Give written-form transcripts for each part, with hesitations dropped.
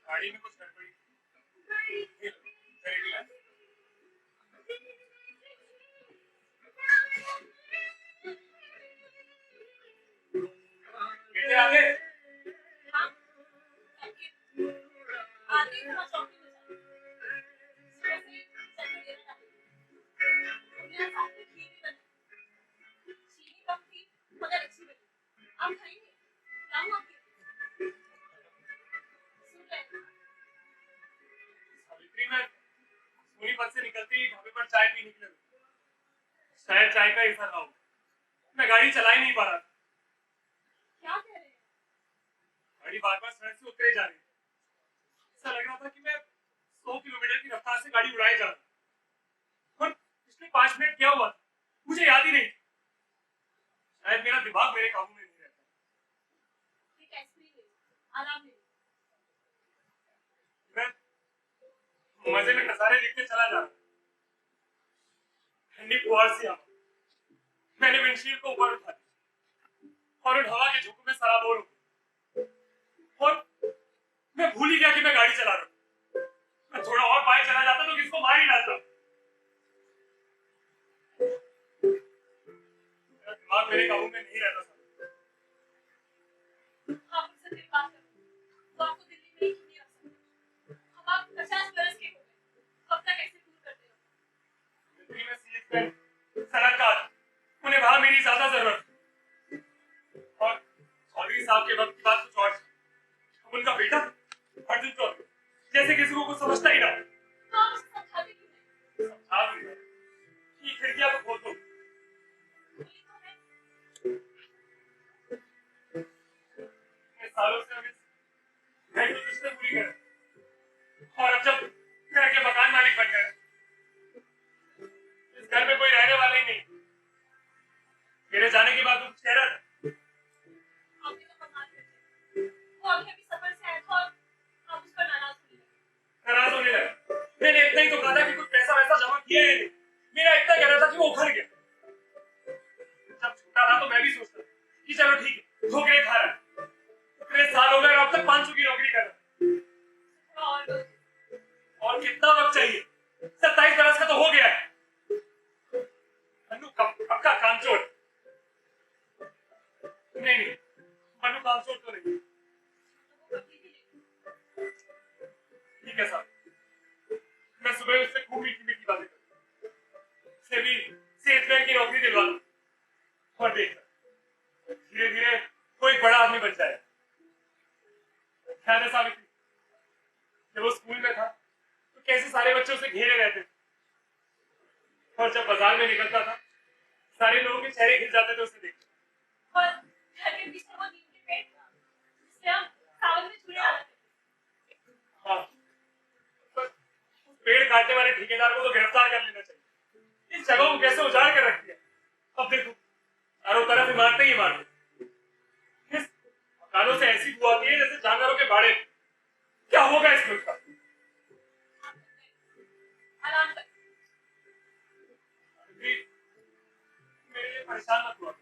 गाड़ी में कुछ गड़बड़ी बेटे आगे सावित्री में सोनीपत से निकलती ही ढाबे पर चाय पी निकले शायद चाय का ऐसा ना हो मैं गाड़ी चला ही नहीं पा रहा। क्या कह रहे हैं? गाड़ी बार बार सड़क से उतरे जा रही ऐसा लग रहा था कि मैं 100 किलोमीटर की रफ्तार से गाड़ी उड़ाए जा रहा और पिछले 5 मिनट क्या हुआ मुझे याद ही नहीं। शायद मेरा दिमाग मेरे काबू में नहीं रहता। आराम ले। मैं मजे में नजारे देखते चला जा रहा। ठंडी फुहार सी हवा मैंने विंडशील्ड को ऊपर उठा और उन हवा के झोंकों में सराबोर हो और मैं भूल ही गया कि मैं गाड़ी चला रहा हूं। मैं थोड़ा और बाइक चला जाता तो किसको मार ही डालता। मेरा दिमाग मेरे काबू में नहीं रहता। आप उनसे दिल बात करो तो आपको दिल्ली में ही नहीं रख सकते। अब आप 50 बरस के हो गए, अब तक ऐसे दूर करते रहो। दिल्ली में सीएसपी सनतकार उन्हें वहां मेरी ज्यादा जरूरत और चौधरी साहब के वक्त की बात कुछ और थी। उनका बेटा अर्जुन चौधरी जैसे किसी को कुछ समझता ही ना। तो आप उसे समझाते क्यों नहीं? समझा दूंगा ये खिड़कियां तो खोल दो। बोली तो है। इतने सालों से हम इस घर की किस्तें पूरी कर और अब जब घर के मकान मालिक बन गए इस घर में कोई रहने वाला ही नहीं। मेरे जाने के बाद वो चेहरा आपने तो कमाल कर दिया। वो अभी सफर से आया था और आप उस पर नाराज होने लगे। मैंने इतना ही तो कहा था कि कुछ पैसा वैसा जमा किया है नहीं। मेरा इतना कहना था कि वो उखड़ गया। जब छोटा था तो मैं भी सोचता कि चलो ठीक है ठोकरे खा रहा है। इतने साल हो गए और अब तक 500 की नौकरी कर रहा है। और कितना वक्त चाहिए? 27 बरस का तो हो गया है। मनु पक्का कामचोर नहीं नहीं मनु कामचोर तो नहीं। ठीक है साहब मैं सुबह उससे खूब मीठी मीठी बातें करूं उसे भी सेठ की नौकरी दिलवा दूं और देखना धीरे धीरे कोई बड़ा आदमी बन जाएगा। ख्याल है सावित्री जब वो स्कूल में था तो कैसे सारे बच्चे उसे घेरे रहते थे और जब बाजार में निकलता था सारे लोगों के चेहरे खिल जाते थे उसे देख। और घर के पीछे वो नीम के पेड़ जिससे हम सावन में झूले लगाते थे। हाँ पेड़ काटने वाले ठेकेदार को तो गिरफ्तार कर लेना चाहिए। इस जगह को कैसे उजाड़ कर रख दिया। अब देखो चारों तरफ इमारतें ही इमारतें। इस मकानों से ऐसी बुआ आती है जैसे जानवरों के बाड़े। क्या होगा इस मुल्क का? आराम कर। मेरे लिए परेशान मत हुआ।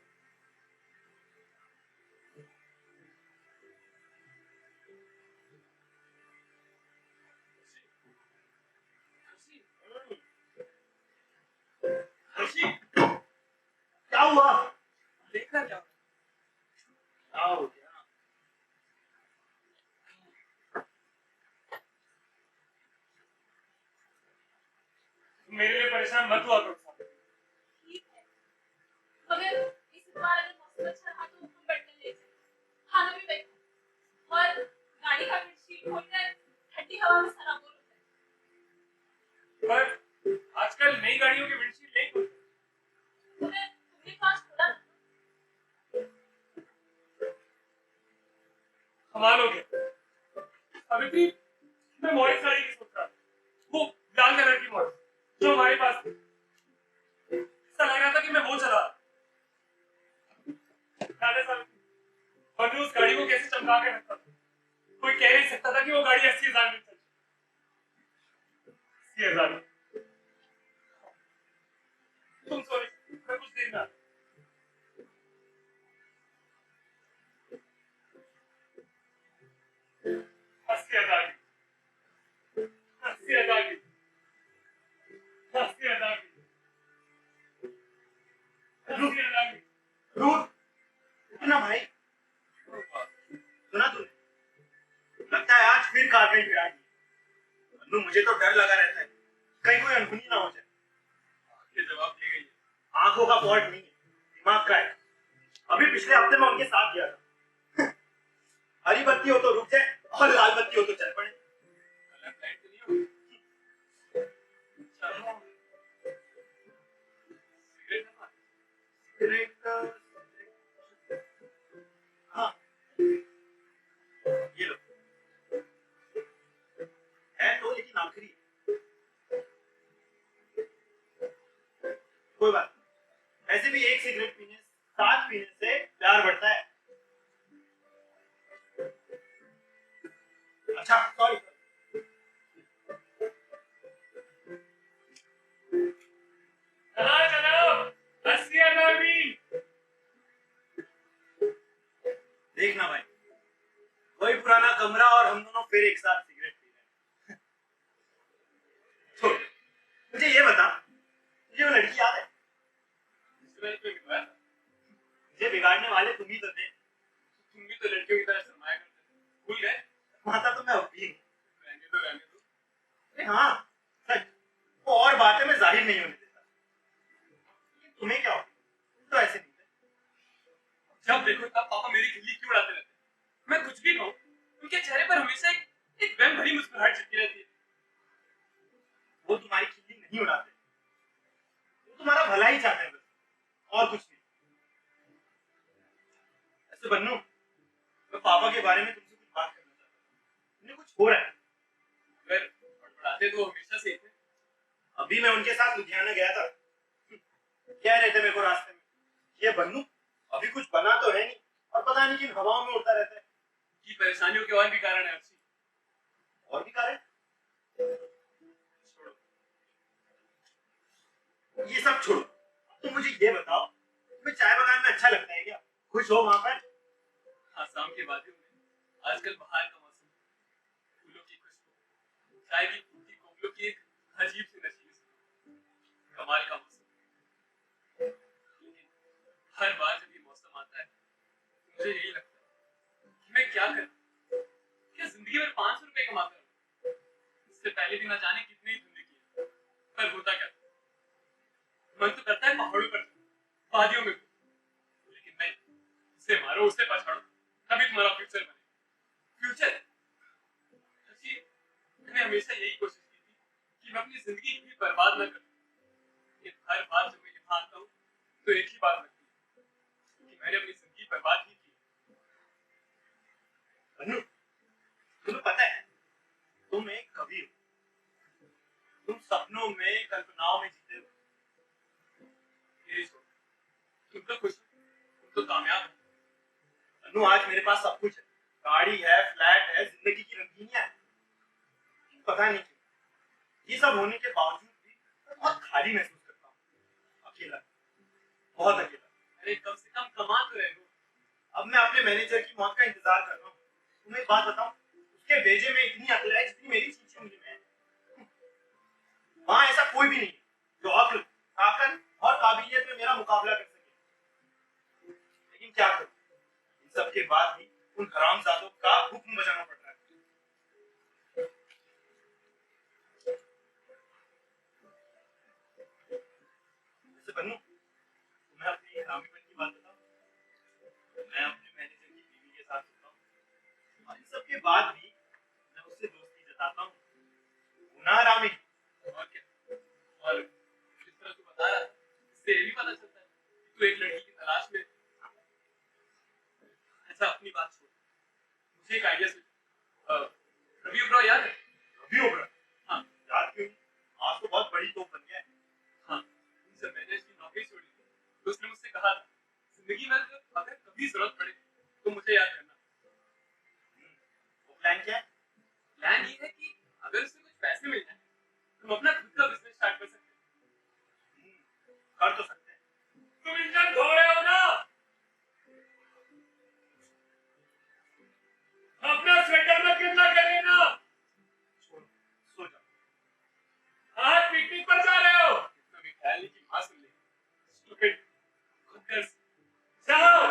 क्या हुआ? देखना क्या हो गया? मेरे लिए परेशान मत हुआ करो। ठीक है मगर इस बार अगर मौसम अच्छा रहा तो हम बढ़ने ले जाएंगे। खाना भी बैठा और गाड़ी का विंडशील्ड खोलकर ठंडी हवा में सराबोर होता है। पर आजकल नई गाड़ियों के विंडशील्ड नहीं खुलते। तुमने पास खोला कमाल हो गया। सावित्री, मैं मॉडल साड़ी की सोच रहा था, वो लाल कलर की मॉडल जो हमारे पास थी। ऐसा लग रहा था कि मैं वो चला दादा साहब, और उस गाड़ी को कैसे चमका के रखता था। कोई कह नहीं सकता था कि वो गाड़ी 80,000 में चली। 80,000। तुम सॉरी, मैं कुछ देर में आता हूं। 80,000 की, 80,000 की, 80,000 की, 80,000 की। रूप इतना भाई सुना तूने? लगता है आज फिर कारपेट गिरा दी। अन्नू, मुझे तो डर लगा रहता है कहीं कोई अनहोनी ना हो जाए। ये जवाब दे गई है। आंखों का फॉल्ट नहीं है, दिमाग का है। अभी पिछले हफ्ते में उनके साथ गया था। हरी बत्ती हो तो रुक जाए और लाल बत्ती हो तो चल पड़े। गलत लाइन तो नहीं होगी? चलो, सिगरेट ना। सिगरेट, हाँ ये लो। है तो लेकिन आखिरी है। कोई बात नहीं। ऐसे भी एक सिगरेट पीने, साथ पीने से प्यार बढ़ता है। अच्छा सॉरी। चलो चलो, 80,000 की। देखना भाई, वही पुराना कमरा और हम दोनों फिर एक साथ सिगरेट पी रहे हैं। छोड़, मुझे ये बता, तुझे वो लड़की याद है? इसमें तो मिलवाया था। मुझे बिगाड़ने वाले तुम ही तो थे। तुम भी तो लड़कियों की तरह शर्माया करते थे। भूल गए? माता तो मैं अब भी हूं। रहने दो, रहने दो। अरे हाँ सच, वो और बातें मैं जाहिर नहीं होने देता। लेकिन तुम्हें क्या हो, तुम तो ऐसे नहीं थे। जब देखो तब पापा मेरी खिल्ली क्यों उड़ाते रहते हैं। मैं कुछ भी कहूँ, उनके चेहरे पर हमेशा एक वहम भरी मुस्कुराहट छिपी रहती है। वो तुम्हारी खिल्ली नहीं उड़ाते, वो तुम्हारा भला ही चाहते हैं बस, और कुछ नहीं। ऐसे बन्नू, मैं पापा के बारे में तुमसे कुछ बात करना चाहता हूँ। उन्हें कुछ हो रहा है। अगर बड़बड़ाते तो हमेशा से ही थे। अभी मैं उनके साथ लुधियाना गया था। कह रहे थे मेरे को रास्ते में, ये बन्नू अभी कुछ बना तो है नहीं और पता नहीं किन हवाओं में उड़ता रहता है। की परेशानियों के और भी कारण है अर्शी। और भी कारण? छोड़ो। ये सब छोड़ो, तुम मुझे ये बताओ, तुम्हें चाय बगान में अच्छा लगता है क्या? खुश हो वहां पर? आसाम की वादियों में आजकल बाहर का मौसम, फूलों की खुशबू, चाय की फूटी कोपलों की एक अजीब सी नशीस, कमाल का मौसम। लेकिन हर बार जब ये मौसम आता है मुझे यही लगता है कि मैं क्या करूं। क्या जिंदगी में 500 रुपए कमाता हूं। इससे पहले भी ना जाने कितनी ही जिंदगी है, पर होता क्या था? मन तो करता है पहाड़ों पर वादियों में, लेकिन नहीं, इसे मारो उसे पछाड़ो तभी तुम्हारा फ्यूचर बने। फ्यूचर जी, मैंने हमेशा यही कोशिश की थी कि मैं अपनी जिंदगी कभी बर्बाद न करूं। लेकिन हर बार जब मैं यहाँ आता हूँ तो एक ही बात लगती है कि मैंने अपनी जिंदगी बर्बाद ही की। बन्नू, तुम्हें पता है तुम एक कवि हो। तुम सपनों में, कल्पनाओं में जीते हो। यही सोच, तुम तो खुश हो, तुम तो कामयाब हो। बन्नू, आज मेरे पास सब कुछ है। गाड़ी है, फ्लैट है, जिंदगी की रंगीनियां है। पता नहीं क्यों ये सब होने के बावजूद भी मैं बहुत खाली महसूस करता हूँ। अकेला, बहुत अकेला। अरे कम से कम कमा तो रहे हो। अब मैं अपने मैनेजर की मौत का इंतजार कर रहा हूँ। तुम्हें एक बात बताऊं, उसके भेजे में इतनी अकल है जितनी मेरी चीची उंगली में है। वहां ऐसा कोई भी नहीं है जो अक्ल, ताकत और काबिलियत में मेरा मुकाबला कर सके। लेकिन क्या करूं, इन सब के बाद भी उन हरामजादों का हुक्म बजाना पड़ रहा है। वैसे बन्नू, तुम्हें अपनी हरामीपन की बात बताऊं, मैं अपने मैनेजर की बीवी के साथ होता हूँ और इन सब के बाद भी मैं उससे दोस्ती जताता हूँ। वो ना हरामी। और क्या? और जिस तरह तू बता रहा है, इससे ये भी पता चलता है कि तू एक लड़की की तलाश में है। अच्छा अपनी बात छोड़, मुझे एक आइडिया सुझा। रवि ओबरॉय याद है? रवि ओबरॉय? हाँ याद क्यों नहीं? आज तो बहुत बड़ी तोप बन गया है। हाँ, जब मैंने इसकी नौकरी छोड़ी थी तो उसने मुझसे कहा था जिंदगी में अगर कभी जरूरत पड़े तो मुझे याद करना। वो प्लान क्या है? प्लान ये है कि अगर उससे कुछ पैसे मिल जाए तो हम अपना खुद का बिजनेस स्टार्ट कर सकते हैं। कर तो सकते हैं। तुम इंजन धो रहे हो ना? अपना स्वेटर में कितना कर लेना। छोड़ो, सो जाओ। आज पिकनिक पर जा रहे हो? इतना भी ख्याल नहीं कि माँ सुन लेगी। Stupid. खुद कर। जाओ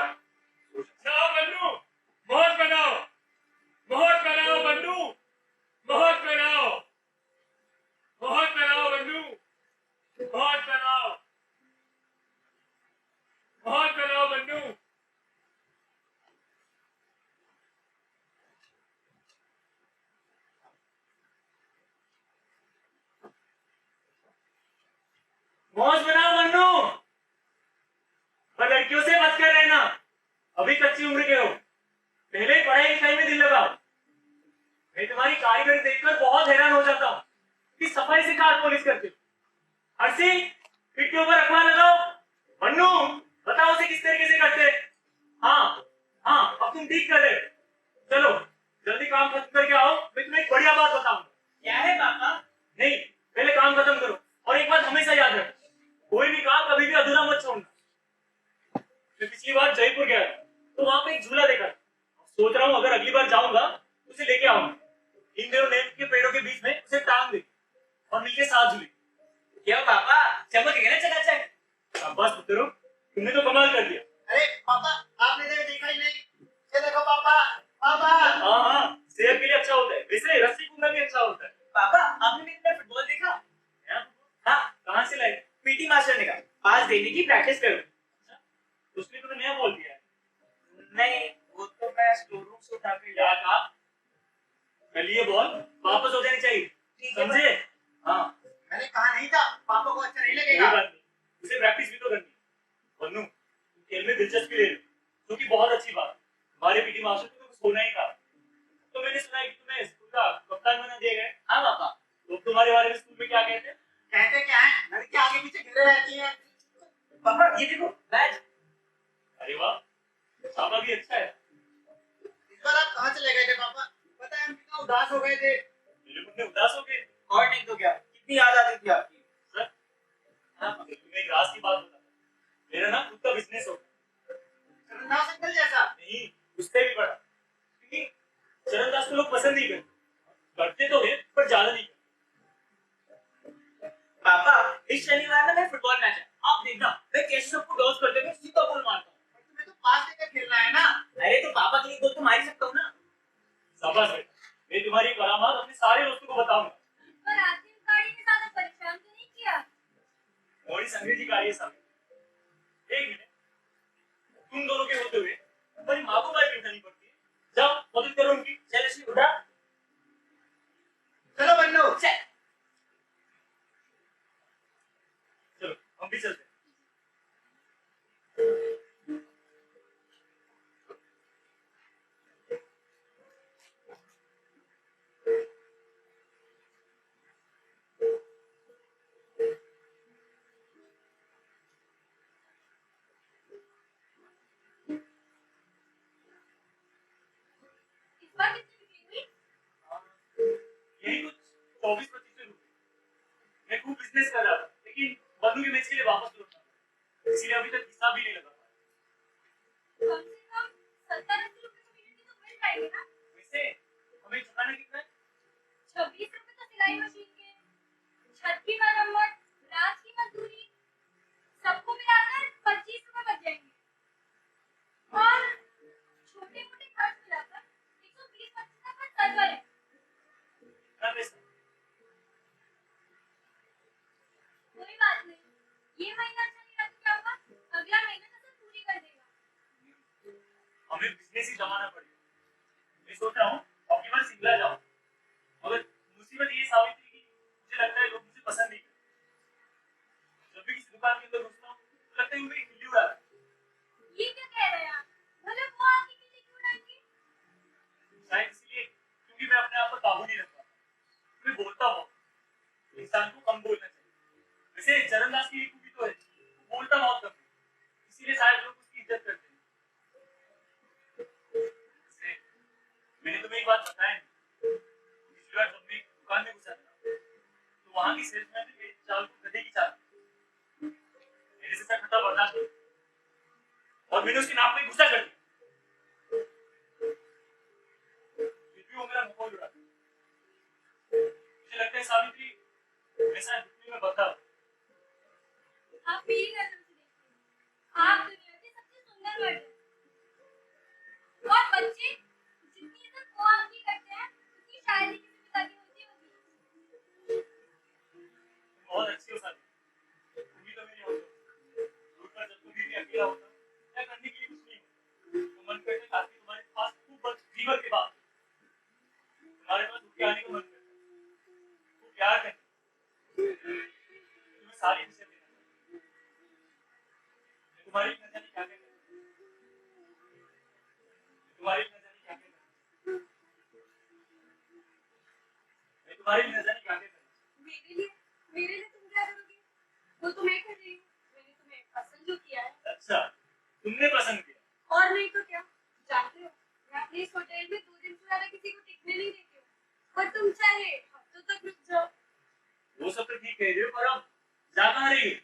जाओ बन्नू, बहुत बनाओ, बहुत बनाओ बन्नू, बहुत बनाओ, बहुत बनाओ बन्नू, बहुत बनाओ, बहुत बनाओ बन्नू। मौज बनाओ मन्नू, पर लड़कियों से मत कर रहना। अभी कच्ची उम्र के हो, पहले पढ़ाई लिखाई में दिल लगाओ। मैं तुम्हारी कारीगरी देखकर बहुत हैरान हो जाता हूँ कि सफाई से कार पॉलिश करते हो। हर्षी, पीठ के ऊपर अखबार लगाओ। मन्नू, बताओ उसे किस तरीके से करते हैं। हाँ हाँ, अब तुम ठीक कर रहे हो। चलो जल्दी काम खत्म करके आओ, मैं तुम्हें एक बढ़िया बात बताऊंगा। क्या है पापा? नहीं, पहले काम खत्म करो। और एक बात हमेशा याद रखो, कोई भी काम कभी भी अधूरा मत छोड़ना। मैं पिछली बार जयपुर गया था, तो वहां पे एक झूला देखा। सोच रहा हूँ अगर अगली बार जाऊंगा उसे लेके आऊंगा। इन दोनों नीम के पेड़ों के बीच में उसे टांग दे और मिलके साथ झूले। क्या पापा, चमक गया ना चकाचक? शाबाश पुत्रो, तुमने तो कमाल कर दिया। अरे पापा, आपने तो देखा ही नहीं। ये देखो पापा, पापा। हाँ हाँ, सेहत के लिए अच्छा होता है। वैसे रस्सी कूदना भी अच्छा होता है। पापा, आपने मेरे लिए फुटबॉल देखा? हाँ, कहाँ से लाई? पीटी मास्टर ने कहा पास देने की प्रैक्टिस करो। उसने तुम्हें नया बोल दिया है। नहीं, वो तो मैं स्टोर रूम से उठा के क्या कहा? कल ये बॉल वापस हो जानी चाहिए, ठीक है, समझे? हाँ, मैंने कहा नहीं था, पापा को अच्छा नहीं कोई लगेगा। बात नहीं, उसे प्रैक्टिस भी तो करनी है। बन्नू, तुम खेल में दिलचस्पी ले लो, जो कि बहुत अच्छी बात है। हमारे पीटी मास्टर को तो कुछ होना ही था। तो मैंने सुना है कि तुम्हें स्कूल का कप्तान बना दिया गया है। हाँ पापा। लोग तुम्हारे बारे में स्कूल में क्या कहते हैं? कहते क्या है, लड़के आगे पीछे गिरे रहती हैं। पापा ये देखो बैच। अरे वाह, पापा भी अच्छा है। इस बार आप कहाँ चले गए थे पापा? पता है हम कितना उदास हो गए थे। मेरे मुन्ने उदास हो गए। और नहीं तो क्या, कितनी याद आती थी आपकी। सर, हाँ, तुम्हें एक राज की बात बता। मेरा ना खुद का बिजनेस हो, चरणदास अंकल जैसा। नहीं उससे भी बड़ा। क्योंकि चरणदास को लोग पसंद नहीं करते, करते तो है पर ज्यादा नहीं करते। पापा इस शनिवार ना मैं फुटबॉल मैच है, आप देखना मैं कैसे सबको डॉस करते हुए सीधा गोल मारता हूँ। पर तुम्हें तो पास लेकर खेलना है ना। अरे तो पापा के लिए गोल तो मार ही सकता हूँ ना। शाबाश बेटा, मैं तुम्हारी करामात अपने सारे दोस्तों को बताऊंगा। पर आखिर गाड़ी ने ज्यादा परेशान तो नहीं किया? मोड़ी अंग्रेजी कार्य सामने। एक मिनट, तुम दोनों के होते हुए तुम्हारी माँ को बाइक उठानी पड़ती है। जाओ मदद करो उनकी। चल इसलिए उठा। चलो बन्नू। चल। चलो हम भी चलते हैं। इस बार कितनी बिक्री हुई? यही कुछ 24-25 रुपए। मैं खूब बिजनेस कर रहा था, लेकिन बन्नू के मैच के लिए वापस लौटना पड़ा, इसलिए अभी तक हिसाब भी नहीं लगा पाया। कम से कम 70-80 रुपए तो बिक्री तो मिल जाएगी ना? वैसे हमें चुकाना कितना है? 26 रुपए तो सिलाई मशीन के, छत की मरम्मत, रात की मजदूरी, सबको मिलाकर 25 रुपए बच जाएंगे। और छोटे मोटे खर्च मिलाकर 120-25 तक का सर्वर है। इतना पैसा? कोई बात नहीं, ये महीना अच्छा नहीं रहा तो क्या होगा? अगला महीना तो सब पूरी कर देगा। हमें बिजनेस ही जमाना पड़ेगा। मैं सोच रहा हूँ अगली बार शिमला जाऊँ, मगर मुसीबत ये साबित हुई कि मुझे लगता है लोग मुझे पसंद नहीं करते। जब भी किसी दुकान के अंदर घुसता हूँ तो लगता है वो मेरी खिल्ली उड़ा रहे हैं। ये क्या कह रहे हैं आप? मतलब वो आपकी किसी क्यों उड़ाएंगे? शायद इसलिए क्योंकि मैं अपने आप पर काबू नहीं रख पाता। मैं बोलता हूँ इंसान को कम बोलना चाहिए। वैसे चरणदास की एक खूबी तो है, वो बोलता बहुत कम है, इसीलिए शायद लोग उसकी इज्जत करते हैं। वैसे मैंने तुम्हें एक बात बताया नहीं, पिछली बार जब मैं एक दुकान में घुसा था तो वहां की सेल्समैन ने मेरी चाल को गधे की चाल मेरे से खट्टा बर्दाश्त नहीं और मैंने उसकी नाक में घुसा कर दिया। फिर भी वो मेरा मुंह खोल रहा था। मुझे लगता है सावित्री मैं शायद दिखने में बता आप मेरी नजर से देखिए, आप दुनिया के सबसे सुंदर मर्द हैं। और बच्चे जितनी इज्जत वो आपकी करते हैं उतनी शायद ही किसी पिता की होती होगी। बहुत अच्छी हो सावित्री, तुम ही तो मेरी हो। दूर पर जब कभी भी अकेला होता क्या करने के लिए कुछ नहीं होता तो मन करता काफी तुम्हारे पास खूब बस जीवन के बाद तुम्हारे पास उठ के आने का मन करता खूब प्यार करता तुम्हें सारी खुशियां देना तुम्हारी न जाने क्या क्या करता तुम्हारी न जाने क्या क्या करता मैं तुम्हारी न जाने क्या क्या करता मेरे लिए तुम क्या करोगे? वो तो मैं कर रही हूँ। मैंने तुम्हें पसंद जो किया है। अच्छा तुमने पसंद किया और नहीं तो क्या? जानते हो मैं अपने इस होटल में 2 दिन से ज्यादा किसी को टिकने नहीं देती हूँ, पर तुम चाहे हफ्तों तक रुक जाओ। वो सब तो ठीक कह रहे हो पर अब जा कहाँ रही है?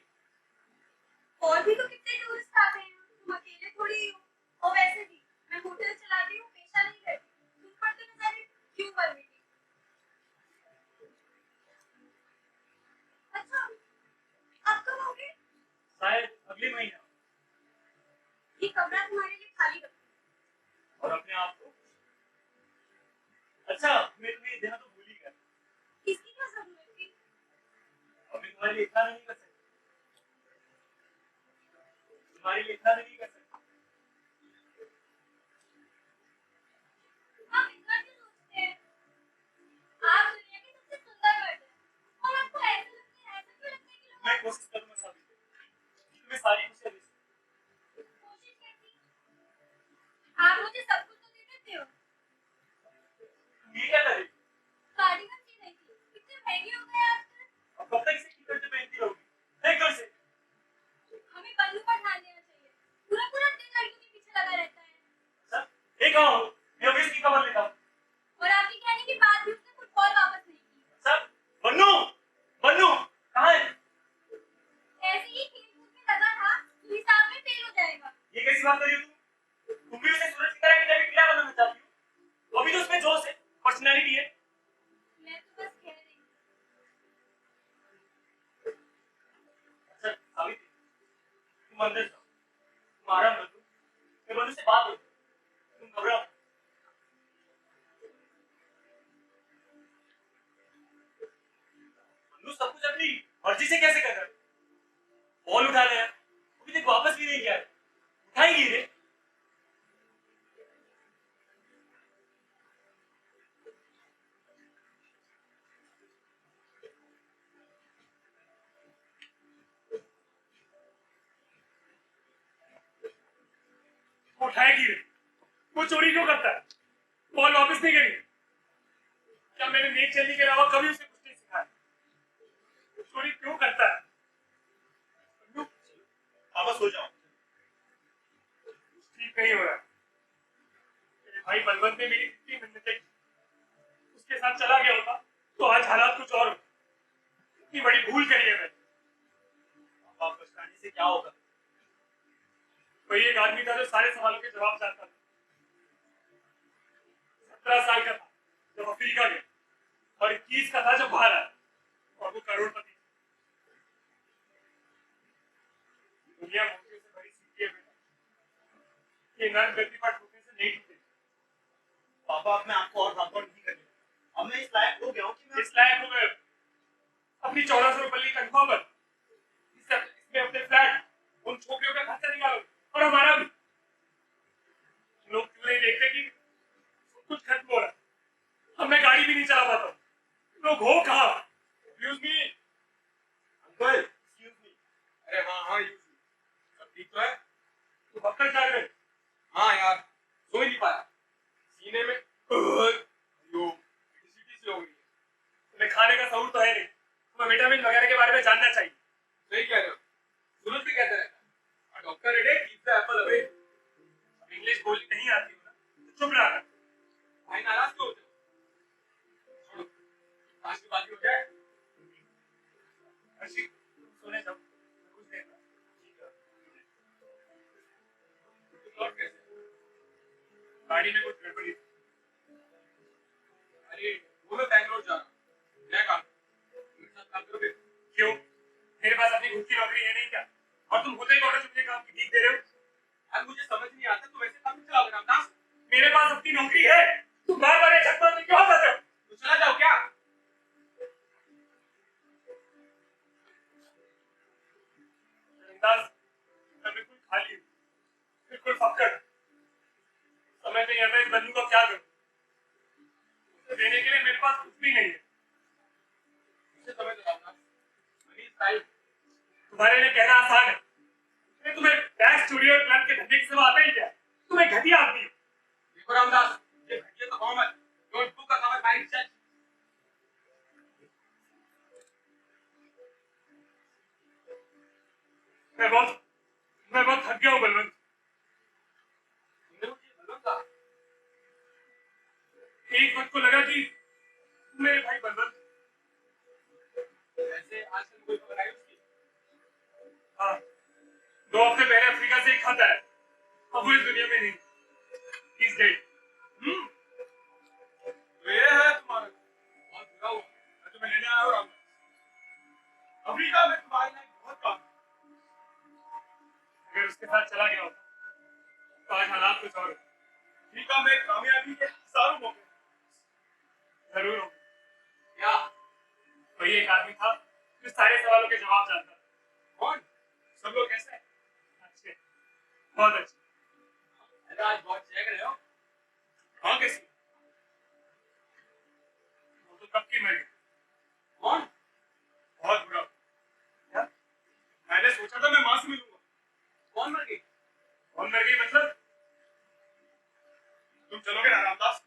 और भी तो कितने टूरिस्ट आते हैं, तुम अकेले थोड़ी ही हो। और वैसे भी मैं होटल चलाती हूँ, पेशा नहीं करती। तुम पर तो नजर क्यों बन रही? अच्छा अब कब आओगे? शायद अगले महीने ये कमरा तुम्हारे लिए खाली रखो। और अपने आप को अच्छा मैं तुम्हें देना तो भूल ही गया इसकी क्या जरूरत थी? अब मैं तुम्हारे लिए इतना नहीं कर सकता तुम्हारे लिए इतना नहीं कर सकता आप इतना क्यों सोचते हैं? आप दुनिया के सबसे सुंदर मर्द हैं और आपको ऐसा क्यों लगता है कि लोग मैं कोशिश करूंगा साबित तुम्हें सारी खुशियां दे सकूं। कोशिश करती? आप मुझे सब कुछ तो दे देते हो। तुम ये क्या कर रही हो? कार्डिगन सी नहीं थी, कितने महंगे हो गए आजकल। अब कब तक इसे कीमत में पहनती रहोगी एक घर से हमें बल्लू पर ध्यान देना चाहिए। पूरा पूरा दिन लड़कियों के पीछे लगा रहता है। अच्छा एक आओ मैं अभी इसकी खबर लेता हूँ और आपके कहने के बाद भी उसने फुटबॉल वापस नहीं की। सर बन्नू बन्नू कहाँ है ऐसे ही खेल कूद में लगा था तो हिसाब में फेल हो जाएगा। ये कैसी बात कर रही हो तुम भी उसे सूरज की तरह की जैविक क्रिया बनाना चाहती हो अभी तो उसमें जोश है पर्सनैलिटी है मैं तो बस कह रही हूँ। अच्छा सावित्री तुम अंदर जाओ तुम आराम कर लो मैं बन्नू से बात करूँ तुम घबराओ बन्नू सब कुछ अपनी मर्जी से कैसे कर रहा है बॉल उठा लिया अभी तक वापस भी नहीं किया है उठाएंगी रे वो उठाएगी रे। वो चोरी क्यों करता है? बॉल वापस नहीं करी। क्या मैंने नेक चलने के अलावा कभी उसे कुछ नहीं सिखाया? वो चोरी क्यों करता है? बन्नू, पापा सो जाओ। ठीक नहीं हो रहा। मेरे भाई बलवंत ने मेरी कितनी मिन्नतें की। उसके साथ चला गया होता तो आज हालात कुछ और होते। इतनी बड़ी भूल करी है मैंने। पापा पछताने से क्या होगा? कोई एक आदमी था जो सारे सवालों के जवाब जानता था। 17 साल का था जब अफ्रीका गया और 21 का था जब बाहर आया और वो करोड़पति। दुनिया मोतियों से भरी सीखी है बेटा। ये नर्म गति पर टूटने से नहीं टूटे। पापा अब मैं आपको और भागदौड़ नहीं करनी। अब मैं इस लायक हो गया हूँ कि मैं इस लायक हो गए अपनी 1400 रुपये तनख्वाह पर इसमें अपने फ्लैट उन छोकरियों का खर्चा निकालो और हमारा भी। लोग क्यों नहीं देखते कि सब कुछ खत्म हो रहा है? अब मैं गाड़ी भी नहीं चला पाता हूँ। लोग हो कहाँ? Excuse me? Uncle excuse me. अरे हाँ हाँ यूज सब ठीक तो है। तुम अब तक जाग रहे हो? हाँ यार सो ही नहीं पाया सीने में अरे वो मैं बैंगलोर जा रहा हूँ, नया काम, मेरे साथ काम करोगे? क्यों? मेरे पास अपनी खुद की नौकरी है नहीं क्या? और तुम होते ही कौन मुझे काम की भीख दे रहे हो? यार मुझे समझ नहीं आता, तुम ऐसे काम नहीं चलाओगे रामदास। मेरे पास अपनी नौकरी है, तुम बार बार ये चक्कर में क्यों फंस रहे हो? तो चला जाओ क्या? अंदाज मैं बिल्कुल खाली हूँ, बिल्कुल फक्कड़। समझ नहीं आता इस बंदू को क्या करूं। उसे देने के लिए मेरे पास कुछ भी नहीं है। मुझे समझ लो रामदास, मनी इज टाइट। तुम्हारे लिए कहना आसान है, अरे तुम्हें टैक्स चोरी और क्लब के धंधे के सिवा आता ही क्या? तुम्हें घटिया आदमी हो। देखो रामदास, ये घटिया तो common, don't book a cover mind set. मैं बहुत थक गया हूँ बलवंत। तुमने मुझे बलवंत कहा? एक वक्त को लगा कि तुम मेरे भाई बलवंत हो। वैसे आजकल कोई खबर आई उसकी? हाँ, 2 हफ्ते पहले अफ्रीका से एक खत आया। अब वो इस दुनिया में नहीं। He's dead. तो ये है तुम्हारा, बहुत बुरा हुआ। मैं तुम्हें लेने आया हूँ रामदास। अफ्रीका में तुम्हारे लिए बहुत काम है। अगर उसके साथ चला गया होता तो आज हालात कुछ और होते। अफ्रीका में कामयाबी के हजारों मौके हैं। जरूर होंगे। क्या? वही एक आदमी था जो सारे सवालों के जवाब जानता था। कौन? सब लोग कैसे हैं? अच्छे, बहुत अच्छे। अरे आज बहुत चेक रहे हो। हाँ कैसी? वो तो कब की मर गई। कौन? बहुत बुरा। क्या? मैंने सोचा था मैं माँ से मिलूंगा। कौन मर गई? कौन मर गई मतलब? तुम चलोगे ना रामदास?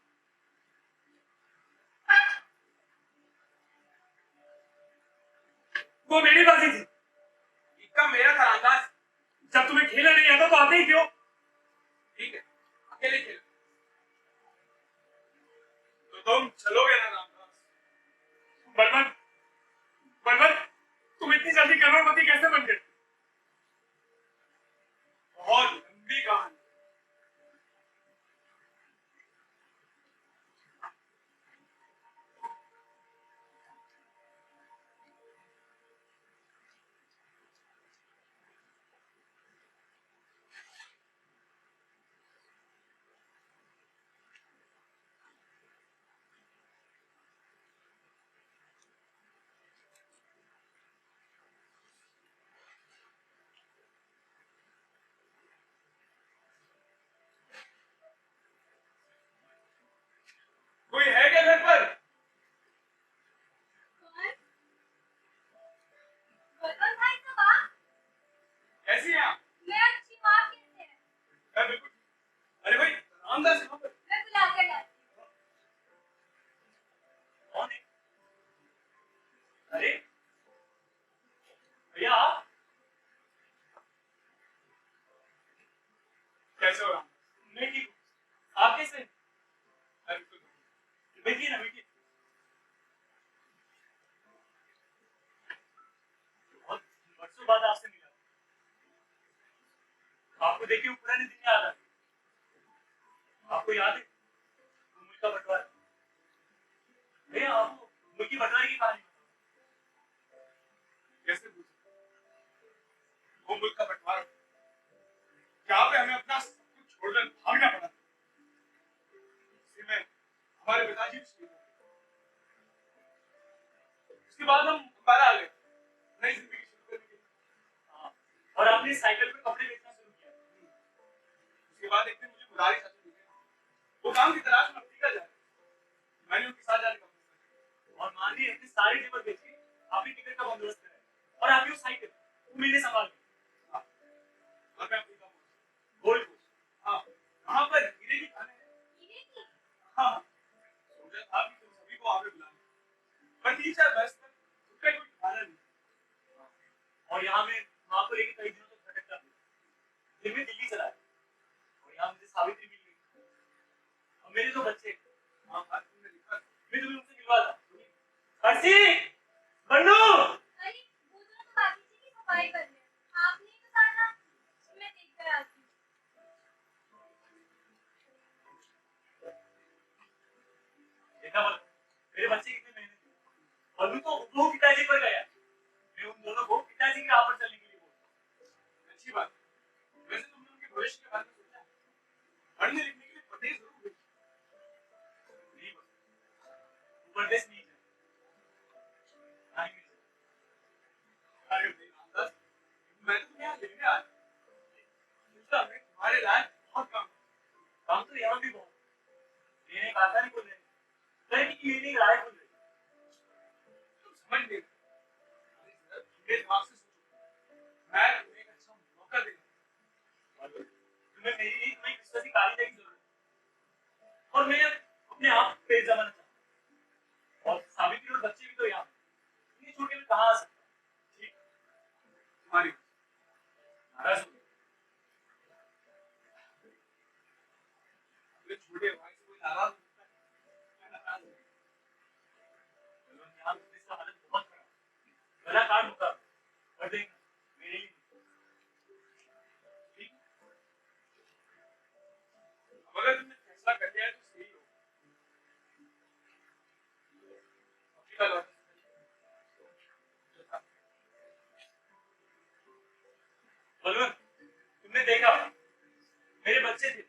वो मेरी बाजी थी। इक्का मेरा था रामदास। जब तुम्हें खेलना नहीं आता तो आते ही क्यों? ठीक है, अकेले खेलो। तो तुम चलोगे ना रामदास? बलवंत, बलवंत, तुम इतनी जल्दी करोड़पति कैसे बन गए? बहुत लंबी कहानी। कोई है क्या घर पर? कौन? बलवंत भाई साहब आप? कैसी हैं आप? मैं अच्छी हूँ, आप कैसे हैं? मैं बिल्कुल। अरे भाई रामदास यहाँ पर। मैं बुला कर लाती हूँ। कौन है? अरे भैया आप? कैसे हो रामदास? मैं ठीक हूँ, आप कैसे हैं? मैं बिल्कुल। बैठिए ना, बैठिए। बहुत वर्षों बाद आपसे मिला। आपको देख के वो पुराने दिन याद आ गए। आपको याद है वो मुल्क का बंटवारा? भैया आपको मुल्क की बंटवारे की कहानी बताओ। कैसे पूछे? वो मुल्क का बंटवारा, जहाँ पे हमें अपना सब कुछ छोड़कर भागना पड़ा। इसी में हमारे पिताजी भी शहीद हो गए। उसके बाद हम दोबारा आ गए नई जिंदगी शुरू करने के लिए। हाँ, और आपने साइकिल पे कपड़े बेचना शुरू किया। उसके बाद एक दिन मुझे मुरारी चाचा मिले। वो काम की तलाश में अफ्रीका जा रहे थे। मैंने उनके साथ जाने का फैसला किया। और मान ली अपने सारे जेवर बेचे, आपने टिकट का बंदोबस्त कराया और आपकी वो साइकिल वो मैंने संभाल ली। और मैं अफ्रीका पहुंचा। Gold Coast. हाँ, वहाँ पर हीरे की खाने हैं। हीरे की? हाँ, सोचा था कि तुम सभी को आगे बुलाऊं, पर 3-4 बरस तक उसका कोई ठिकाना नहीं। और यहाँ मैं माँ को लेकर कई दिनों तक भटकता था। फिर मैं दिल्ली चला गया और यहाँ मुझे सावित्री मिल गई और मेरे 2 बच्चे। हाँ, बात तुमने लिखा था। मैं तुम्हें उनसे मिलवा था। हर्षी, बन्नू, अरे वो दोनों तो बागीचे की सफाई कर रहे हैं। आपने ही तो कहा था। मैं देख कर आती हूँ। देखा बल और मैं अपने आप को तेज जमाना चाहता हूँ। और सावित्री और बच्चे भी तो यहाँ इन्हें छोड़ के मैं कहाँ आ सकता हूँ? ठीक तुम्हारी नाराज हो गए। अपने छोटे भाई से कोई नाराज होता है? मैं नाराज हूँ। बलवंत, यहाँ तो इसका हालत बहुत खराब है। गला काट दूंगा और देखना मेरे लिए ठीक अब अगर तुमने फैसला कर लिया है तो सही हो। अभी का लौट बलवंत, तुमने देखा मेरे बच्चे थे,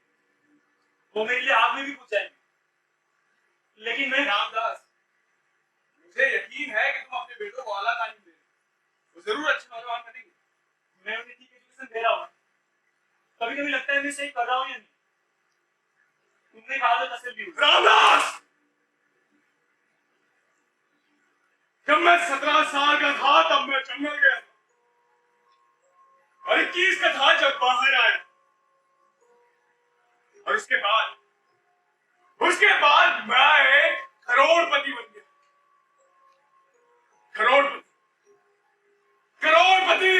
वो मेरे लिए आग में भी कूद जाएंगे, लेकिन मैं रामदास, मुझे यकीन है कि तुम अपने बेटों को आला तालीम दे रहे हो। वो जरूर अच्छे नौजवान बनेंगे। मैं उन्हें ठीक एजुकेशन दे रहा हूँ। कभी कभी लगता है मैं सही कर रहा हूँ या नहीं। तुमने कहा तो तसल्ली हुई। रामदास, जब मैं 17 साल का था तब मैं जंगल गया था, और 21 का था जब बाहर आया, और उसके बाद मैं एक करोड़पति बन गया। करोड़पति, करोड़पति,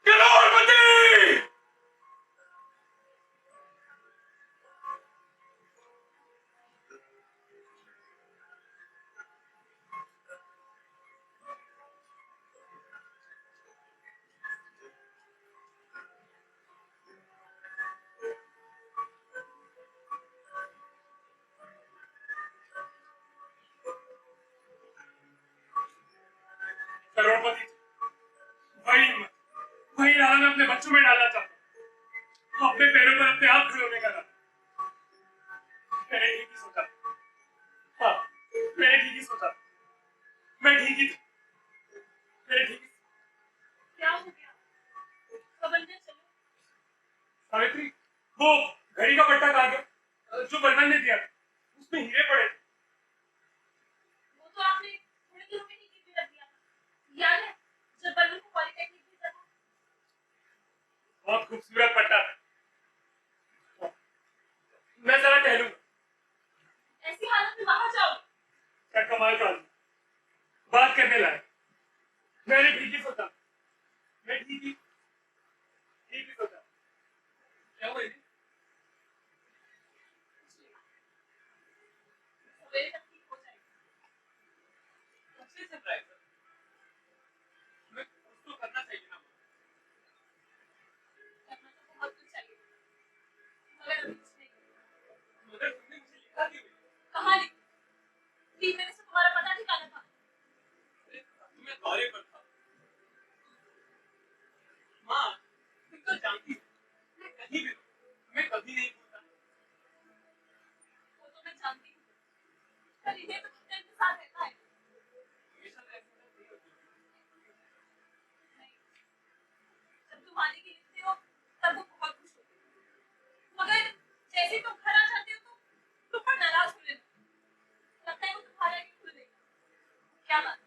करोड़पति। करोड़पति वही लाला मैं अपने बच्चों में डालना चाहता हूँ। अपने पैरों पर अपने आप खड़े होने का लाला। मैंने ठीक ही सोचा। हाँ, मैंने ठीक ही सोचा। मैं ठीक ही था। मैंने ठीक ही। क्या हो गया? कब अंदर चलो। सावित्री, वो घड़ी का पट्टा कहाँ गया जो बलवन ने दिया था? उसमें हीरे पड़े थे। वो तो आपने थोड़े दिनों में ही गिरवी रख दिया था। याद है जब बलवन को पॉलिटेक्निक भेजा था? बहुत खूबसूरत पट्टा था। मैं जरा टहलूंगा। ऐसी हालत में बाहर जाओ। क्या कमाल का आदमी। बात करने लायक। मैंने ठीक ही सोचा। मैं ठीक ही सोचा। क्या हुआ इन्हें? सवेरे तक ठीक हो जाएगी। अच्छे चल रहा है सर। हमें कुछ तो करना चाहिए ना। करना तो बहुत कुछ चाहिए मगर अभी कुछ नहीं। मगर तुमने मुझे लिखा क्यों नहीं? कहाँ लिखी? 3 महीने से तुम्हारा पता ठिकाना था। मैं दौरे पर था। माँ, तुम तो जानती हो, मैं कहीं भी रहूं, मैं कभी नहीं भूलता। वो तो मैं जानती हूँ पर इन्हें तो कितने के साथ रहता है। हमेशा तो ऐसा नहीं होता। नहीं, जब तुम आने की लिखते हो तब वो बहुत खुश होती है मगर जैसे तुम घर आ जाते हो तो तुम पर नाराज होने लगती। लगता है वो तुम्हारे आगे खुल देगा। क्या बात है?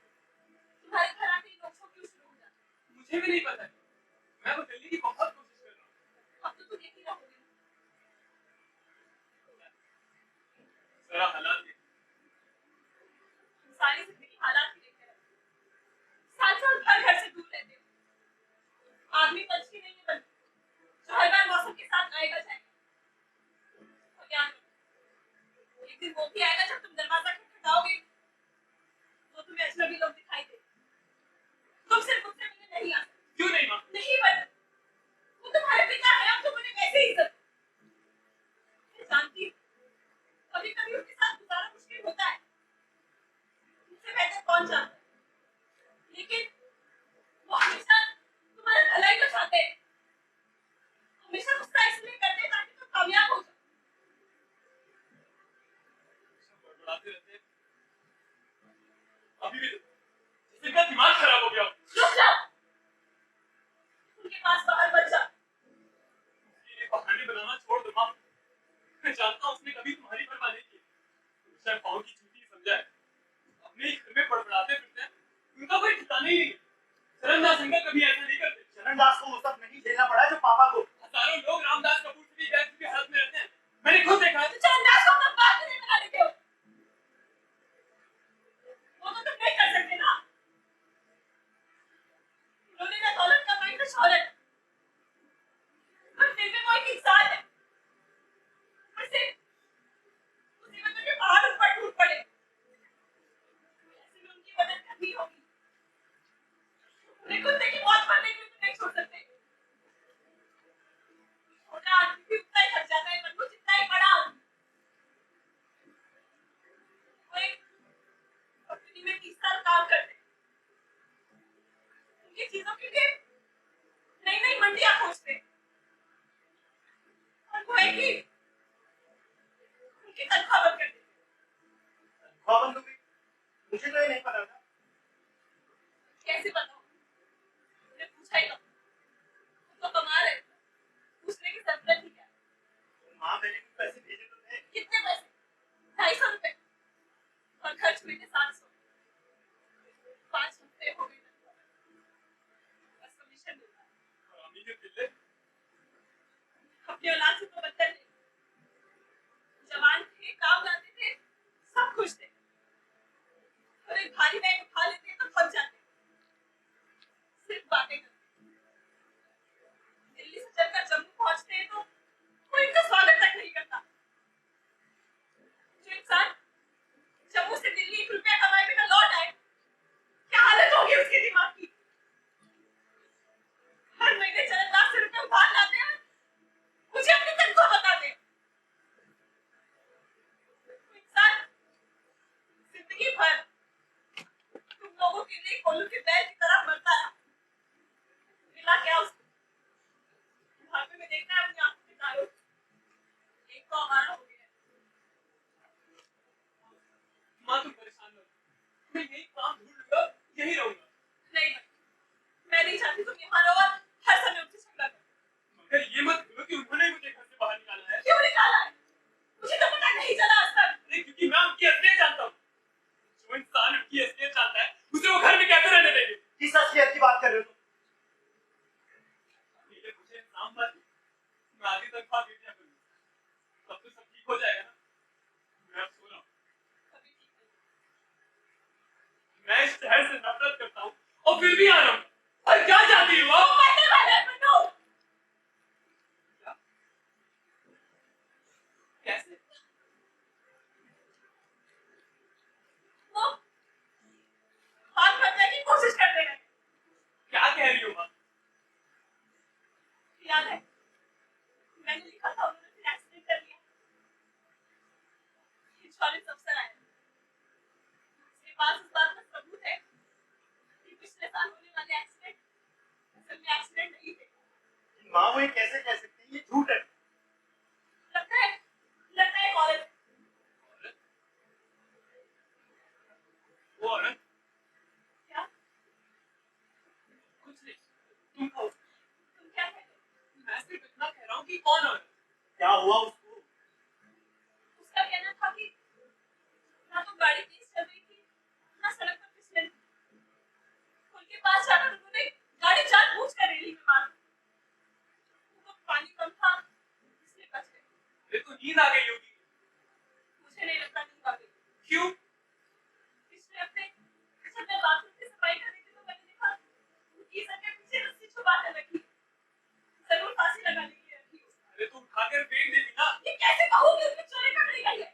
तुम्हारे घर आके नोक-झोंक क्यों शुरू हो जाती है? मुझे भी नहीं पता है। मैं बदलने की बहुत कोशिश कर रहा हूँ। अब तो तुम यही रहोगे। जरा हालात देख। सारी जिंदगी हालात ही देखते रहते हो। साल-साल घर से दूर रहते हो। आदमी पंछी नहीं है बनते जो हर बार मौसम के साथ आएगा जाएगा। और याद रखो, एक दिन वो भी आएगा जब तुम दरवाजा खटखटाओगे तो तुम्हें अजनबी लोग दिखाई देंगे। तुम सिर्फ मुझसे मिलने नहीं आ सकते। क्यों नहीं माँ? नहीं बन वो तुम्हारे पिता है। अब तुम उन्हें कैसे इज्जत दो? मैं जानती हूँ कभी कभी उनके साथ गुजारा मुश्किल होता है। मुझसे बेहतर कौन जानता है? लेकिन वो हमेशा तुम्हारा भला ही तो चाहते हैं। हमेशा गुस्सा इसलिए करते हैं ताकि तुम कामयाब हो जाओ। बड़बड़ाते रहते हैं। अभी भी तो, जैसे इनका दिमाग खराब हो गया हो। रुक जाओ। उनके पास बाहर मत जाओ। ये बहाने बनाना छोड़ दो माँ। मैं जानता हूँ उसने कभी तुम्हारी परवाह नहीं की। शायद पाँव की जूती समझा है। अपने ही घर में बड़बड़ाते फिरते हैं। उनका कोई ठिकाना ही नहीं है। चरणदास अंकल कभी ऐसा नहीं करते। चरणदास को वो सब नहीं झेलना पड़ा जो पापा को। हजारों लोग रामदास कपूर से भी गैर की हालत में रहते हैं। मैंने खुद देखा है। तो चंदास को अपना बाप नहीं बना देते हो। वो तो तुम नहीं कर सकते ना। उन्होंने ना दौलत का माइंड ना शौहरत, पर फिर भी वो एक इंसान है। उसे मुसीबतों के पहाड़ ऊपर टूट पड़े, ऐसे में उनकी मदद करनी होगी। उन्हें कुत्ते की मौत मरने के लिए तो नहीं छोड़ सकते। छोटा आदमी भी उतना ही थक जाता है मन्नू जितना ही बड़ा आदमी। वो एक कंपनी में 30 साल काम करते हैं। उनकी चीजों के लिए नई नई मंडियां खोजते हैं। और वो है कि उनकी तनख्वाह बंद कर देते हैं। तनख्वाह बंद हो गई? मुझे तो ये नहीं पता था। कैसे बताऊं? मैंने पूछा ही ना। तुम तो कमा रहे हो, पूछने की जरूरत ही क्या है? माँ मैंने कुछ पैसे भेजे तो थे। कितने पैसे? 250 रुपए और खर्च हुए थे 700। 5 हफ्ते हो गए तनख्वाह। बस कमीशन मिलता है। अम्मी के पिल्ले अपनी औलाद से तो बदतर नहीं। जवान थे, काम लाते थे, सब खुश थे। और एक भारी बैग उठा लेते तो थक जाते। सिर्फ बातें करते। दिल्ली से चलकर जम्मू पहुंचते हैं तो कोई इनका स्वागत तक नहीं करता। जो इंसान जम्मू से दिल्ली 1 रुपया कमाए बिना लौट आए, क्या हालत होगी उसके दिमाग की? हर महीने चरण लाख से रुपए उधार लाते हैं, मुझे अपनी तनख्वाह बताते हैं। इंसान जिंदगी भर तुम लोगों के लिए कोल्लू के बैल की तरह मरता रहा। मिला क्या उसको? बुढ़ापे में देखना है अपनी आंखों के तारों। एक तो हमारा हो गया है। माँ तुम परेशान मत हो। मैं यही काम ढूंढ लूंगा, यही रहूंगा। नहीं भाई, मैं नहीं चाहती तुम यहाँ रहो और हर समय उनसे झगड़ा करो। मगर ये मत बोलो कि उन्होंने मुझे घर से बाहर निकाला है। क्यों निकाला है? मुझे तो पता नहीं चला आज तक। नहीं, क्योंकि मैं उनकी असलियत जानता हूँ। जो इंसान उनकी असलियत जानता है, उसे वो घर में कैसे रहने देंगे? किस असलियत की बात कर रहे हो तुम? ये मुझे इल्जाम मत दो। मैं आधी तनख्वाह दे दिया करूंगा। तब तो सब ठीक हो जाएगा ना। मैं अब सो रहा हूँ। कभी ठीक नहीं। मैं इस शहर से नफरत करता हूँ और फिर भी आ रहा हूँ। और क्या चाहती हो आप? मरने वाले हैं मन्नू। क्या? कैसे? वो हाथ भरने की कोशिश करते रहे। क्या कह रही हो आप? याद है मैंने लिखा था उन्होंने फिर एक्सीडेंट कर लिया। इंश्योरेंस अफसर आया, उसके पास इस बात का सबूत है कि पिछले साल होने वाले एक्सीडेंट असल में एक्सीडेंट नहीं थे। माँ वो ये कैसे कह सकती है? ये झूठ है। लगता है एक औरत। औरत? वो औरत? क्या? कुछ नहीं। तुम कहो। तुम क्या कहते हो? मैं सिर्फ इतना कह रहा हूँ कि कौन औरत? क्या हुआ उसको? उसका कहना था कि ना तो गाड़ी तेज चल रही थी, ना सड़क पर फिसलन थी। पुल के पास जाकर उन्होंने गाड़ी जानबूझकर रेलिंग में मार दी। वो पानी कम था, इसलिए बच गए। मेरे को नींद आ गई होगी। मुझे नहीं लगता नींद आ गई। क्यों? पिछले हफ्ते जब मैं बाथरूम की सफाई कर रही थी तो मैंने देखा गीजर के पीछे रस्सी छुपा कर रखी है। जरूर फांसी लगाने के लिए रखी है। अरे तो उठाकर फेंक देती ना। ये कैसे कहूँ कि उसने चोरी कर ली गई है?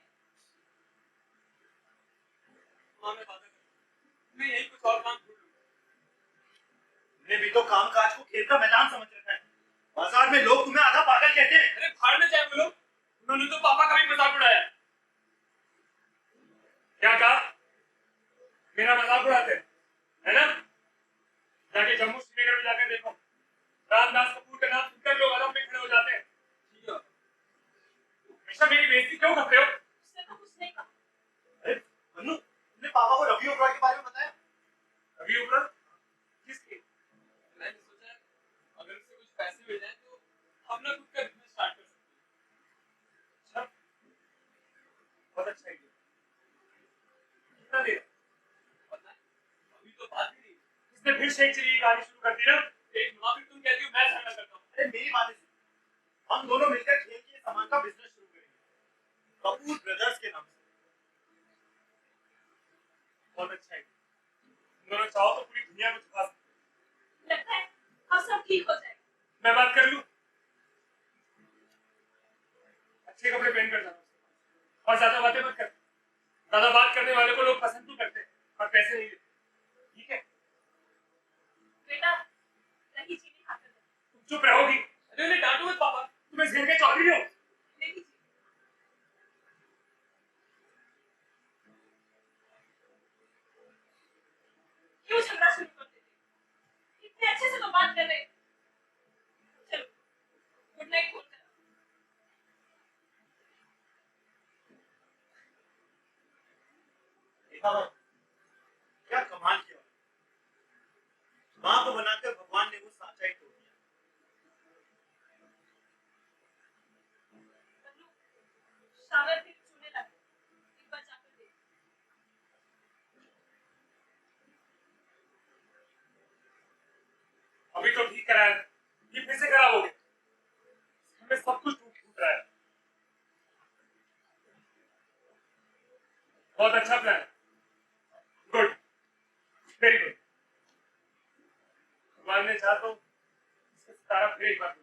माँ मैं वादा करता हूँ, मैं यही कुछ और काम ढूंढ लूंगा। तुमने भी तो काम काज को खेल का मैदान समझ रखा है। बाजार में लोग तुम्हें आधा पागल कहते हैं। अरे भाड़ में जाए वो लोग। उन्होंने तो पापा का भी मजाक उड़ाया। क्या कहा? मेरा मजाक उड़ाते है ना? जाके जम्मू श्रीनगर में जाकर देखो। रामदास कपूर का नाम सुनकर लोग आराम में खड़े हो जाते हैं। ठीक है। हमेशा मेरी बेइज्जती क्यों करते हो? उसने तो कुछ नहीं कहा। अरे मन्नू, तुमने पापा को रवि ओबरॉय के बारे में बताया? रवि ओबरॉय? किसके? मैंने सोचा अगर उससे कुछ पैसे मिल जाए तो हम ना खुद का बिजनेस स्टार्ट कर सकते हैं। अच्छा, बहुत अच्छा आइडिया। कितना देर? पता है, अभी तो बात ही नहीं। इसने फिर शेख चिली की कहानी शुरू कर दी ना। एक माँ फिर तुम कहती हो मैं झगड़ा करता हूँ। अरे मेरी बात सुनो। हम दोनों मिलकर खेल के सामान का बिजनेस शुरू करेंगे। कपूर ब्रदर्स के नाम से। बहुत अच्छा है। तुम दोनों चाहो तो पूरी दुनिया को छुपा सकते लगता है अब सब ठीक हो जाएगा। हो। मैं बात कर लूं? अच्छे कपड़े पहन कर जाना और ज्यादा बातें मत कर। ज्यादा बात करने वाले को लोग पसंद तो करते हैं और पैसे नहीं देते। ठीक है? बेटा दही चीनी खाकर जाओ। तुम चुप रहोगी? अरे उन्हें डांटो मत पापा। तुम इस घर के चौधरी हो। ले लीजिए। क्यों झगड़ा शुरू कर देते? इतने अच्छे से तो बात कर रहे हैं। चलो गुड नाइट बोल कर आओ। देखा हो? क्या कमाल किया। माँ को बनाकर भगवान ने वो साचा ही तोड़ दिया। बन्नू, शावर फिर छूने लगा। एक बार जाकर देख। अभी तो ठीक कराया था। ये फिर से खराब हो गया। हमें सब कुछ टूट फूट रहा है। बहुत अच्छा प्लान। Good, very good. भगवान ने चाहा तो इसका सितारा फिर एक बार खुले।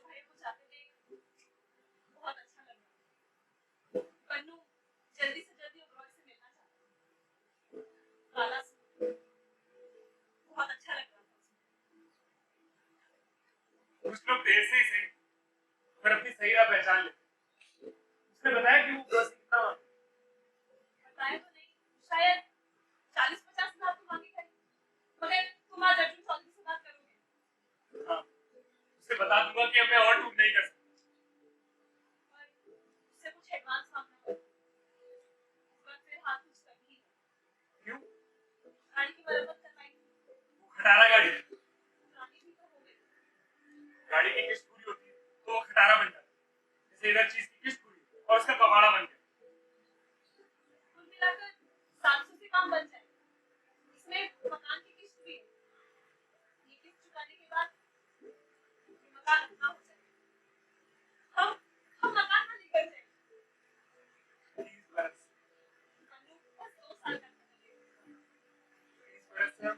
भाई को जाते देख बहुत अच्छा लगा। बन्नू जल्दी से जल्दी ओबरॉय से मिलना चाहता है। काला सूट बहुत अच्छा लग रहा था उसमें। कुछ लोग देर से ही सही पर अपनी सही राह पहचान लेते। उसने बताया कि वो बस कितना बताया तो नहीं, शायद 40-50 हजार तो मांगेगा ही। मगर तुम आज अर्जुन चौधरी से बात करोगे। हाँ, उसे बता दूंगा कि अब मैं और टूट नहीं कर सकता। और उससे कुछ एडवांस मांगना होगा। इस बार फिर हाथ कुछ करनी है। क्यों? गाड़ी की मरम्मत करवाएंगे। वो खटारा गाड़ी, पुरानी भी तो हो गई। गाड़ी की किस्त पूरी होती है तो वो खटारा बन जाता है। जैसे इधर चीज की किस्त पूरी और उसका कबाड़ा बन गया। कुल मिलाकर 700 से काम बन जाए। इसमें मकान की किस्त भी है। ये किस्त चुकाने के बाद ये मकान अपना हो जाएगा। हम मकान मालिक बन जाएंगे। 30 बरस, बन्नू बस 2 साल का समय लगेगा। 30 बरस से हम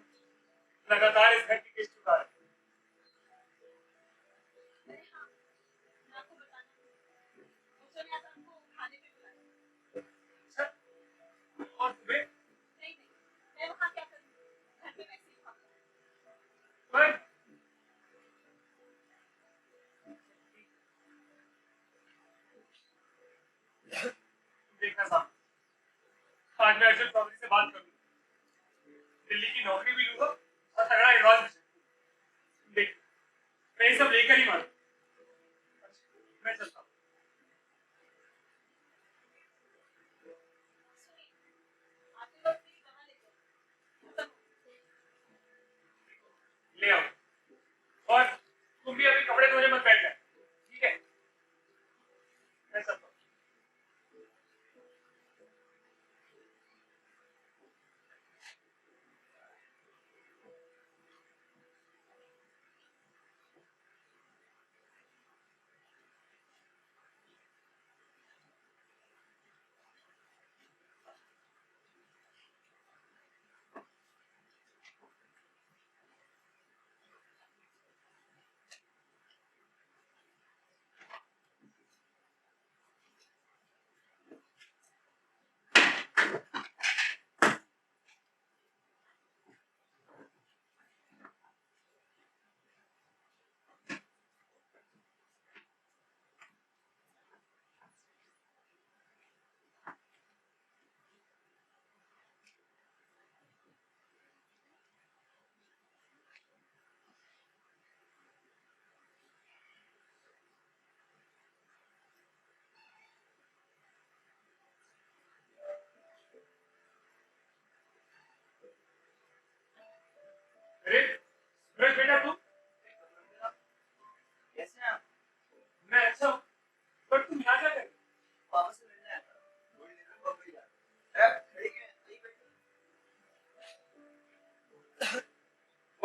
लगातार इस घर की किस्त चुका रहे हैं। अरे हाँ, मैं आपको बताना भूल गई। बच्चों ने आज हमको खाने पे बुलाया। अच्छा, और तुम्हें? नहीं नहीं, मैं वहाँ क्या करूँगी? घर में वैसे ही खाऊंगा। पर देखना साहब, आज मैं अर्जुन चौधरी से बात करूंगा। दिल्ली की नौकरी भी लूंगा और तगड़ा एडवांस भी चाहिए। देख, मैं ये सब लेकर ही मारूं। मैं चलता हूँ। सुनिए, आते वक्त मेरी दवा ले जाओ। खत्म हो। ले आओ और तुम भी अभी कपड़े धोने मत बैठ जाए। ठीक है? मैं चलता हूँ।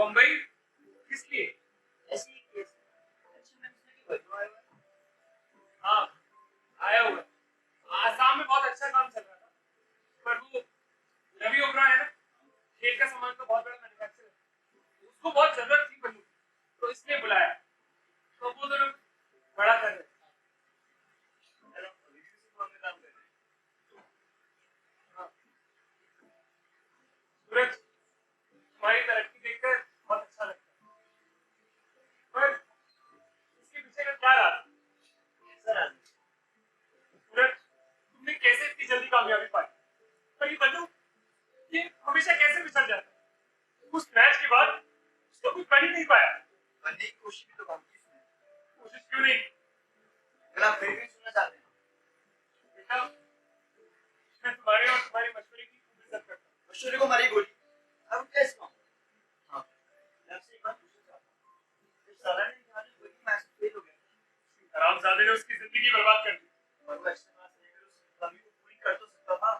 मुंबई किस लिए? ऐसी ही केस अच्छा मैंने सुना कि बदलू आया हुआ है। हाँ, आया हुआ है। आसाम में बहुत अच्छा काम चल रहा था, पर वो रवि ओबराय है ना, खेल का सामान का बहुत बड़ा मैन्युफैक्चरर है, उसको बहुत जरूरत थी बल्लू, तो इसलिए बुलाया। तो वो दोनों बड़ा कर रहे हैं। हेलो, अभी भी उसी फॉर्म में काम कर रहे हैं। हाँ। सूरज, तुम्हारी तरक्की देखकर बहुत अच्छा लगता है, पर इसके पीछे का क्या राज है? कैसा राज है? सूरज, तुमने कैसे इतनी जल्दी कामयाबी पाई? पर ये बल्लू, ये हमेशा कैसे बिछड़ जाता है? उस मैच के बाद उसको कुछ बन ही नहीं पाया। बनने की कोशिश भी तो काम की उसने। कोशिश क्यों नहीं? अगर आप फिर भी सुनना चाहते हैं बेटा, मैं तुम्हारे और तुम्हारे मशवरे की खूब इज्जत करता हूँ। मशहूरी को मारी गोली। अब कैसे कहूँ? हाँ, मैं आपसे एक बात पूछना चाहता हूँ। जब साला ने निकाला तो वही मैच फेल हो गया हरामजादे ने उसकी जिंदगी बर्बाद कर दी। और वो एक्स्ट्रा क्लास लेकर उस कमी को पूरी कर तो सकता था।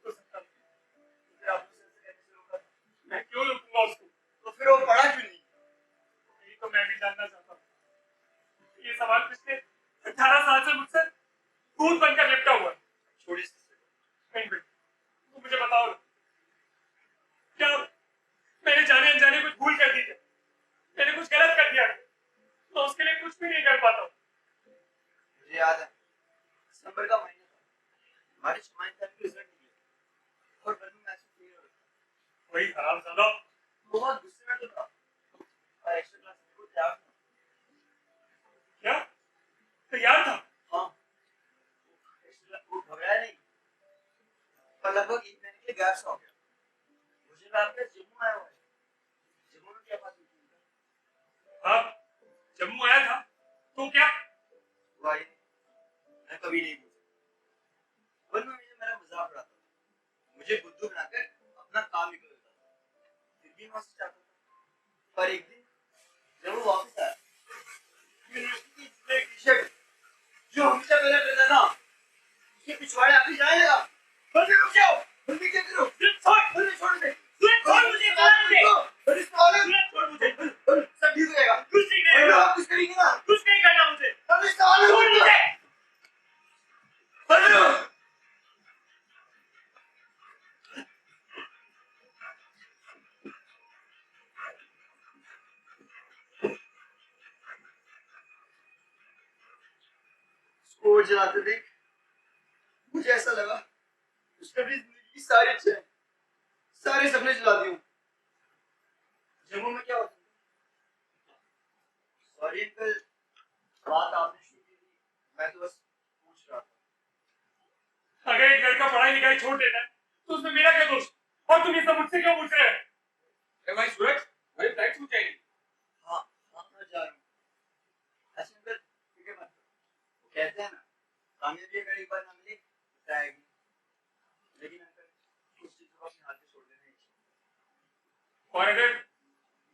तो सकता था। तो फिर आपने उसे ऐसे कहने से रोका। मैं क्यों रोकूंगा उसको? तो फिर वो पढ़ा क्यों नहीं? यही तो मैं भी जानना चाहता हूँ। ये सवाल पिछले 18 साल से मुझसे भूत बनकर लिपटा हुआ है। छोड़िए इस किस्से को। नहीं बेटा, तुम मुझे बताओ ना, क्या मैंने जाने अनजाने कुछ भूल कर दी क्या? मैंने कुछ गलत कर दिया क्या? तो उसके लिए कुछ भी नहीं कर पाता हूँ। मुझे याद है, दिसंबर का महीना था। हमारे छमाही तक के रिजल्ट निकले और बन्नू मैच में फेल हो गया। वही हरामजादा बहुत गुस्से में तो था और एक्स्ट्रा क्लास लेने को तैयार था। क्या तैयार था? हाँ, वो घबराया नहीं पर लगभग एक महीने के लिए गायब सा हो गया। मुझे लगा कि जम्मू आया हुआ है। जम्मू में क्या बात हुई थी? हाँ, जम्मू आया था तो क्या? भाई मैं कभी नहीं भूल सकता। बन्नू हमेशा मेरा मजाक उड़ाता था, मुझे बुद्धू बनाकर अपना काम निकल देता था। फिर भी मैं उससे चाहता था। पर एक दिन जब वो वापस आया, यूनिवर्सिटी की ब्लैक टी-शर्ट जो हमेशा पहना करता था, उसके पिछवाड़े आके जाने लगा। बंदे रुक जाओ, बंदे क्या करो? छोड़, बंदे छोड़ दे। छोड़ मुझे, चलाने दे। बंदे छोड़ मुझे। सब ठीक हो जाएगा। कुछ नहीं बंदे करेगा, आप कुछ करेंगे ना? कुछ नहीं करना मुझे। बंदे छोड़ छोड़ मुझे। बंदे स्कोर जलाते देख मुझे ऐसा लगा उसने अपनी जिंदगी की सारी इच्छाएं, सारे सपने जला दिए। जम्मू में क्या होता है? सॉरी अंकल, बात आपने शुरू की थी, मैं तो बस पूछ रहा था। अगर एक लड़का पढ़ाई लिखाई छोड़ देता है तो उसमें मेरा क्या दोष? और तुम ये सब मुझसे क्यों पूछ रहे हैं? अरे भाई सूरज, हमारी फ्लाइट छूट जाएगी। हाँ हाँ, मैं जा रहा हूँ। अच्छा अंकल, ठीक है मत करो। वो कहते हैं ना, कामयाबी अगर एक बार ना मिले तो आएगी। लेकिन अंकल, कुछ चीजों को अपने हाथ से छोड़ देना ही चाहिए। और अगर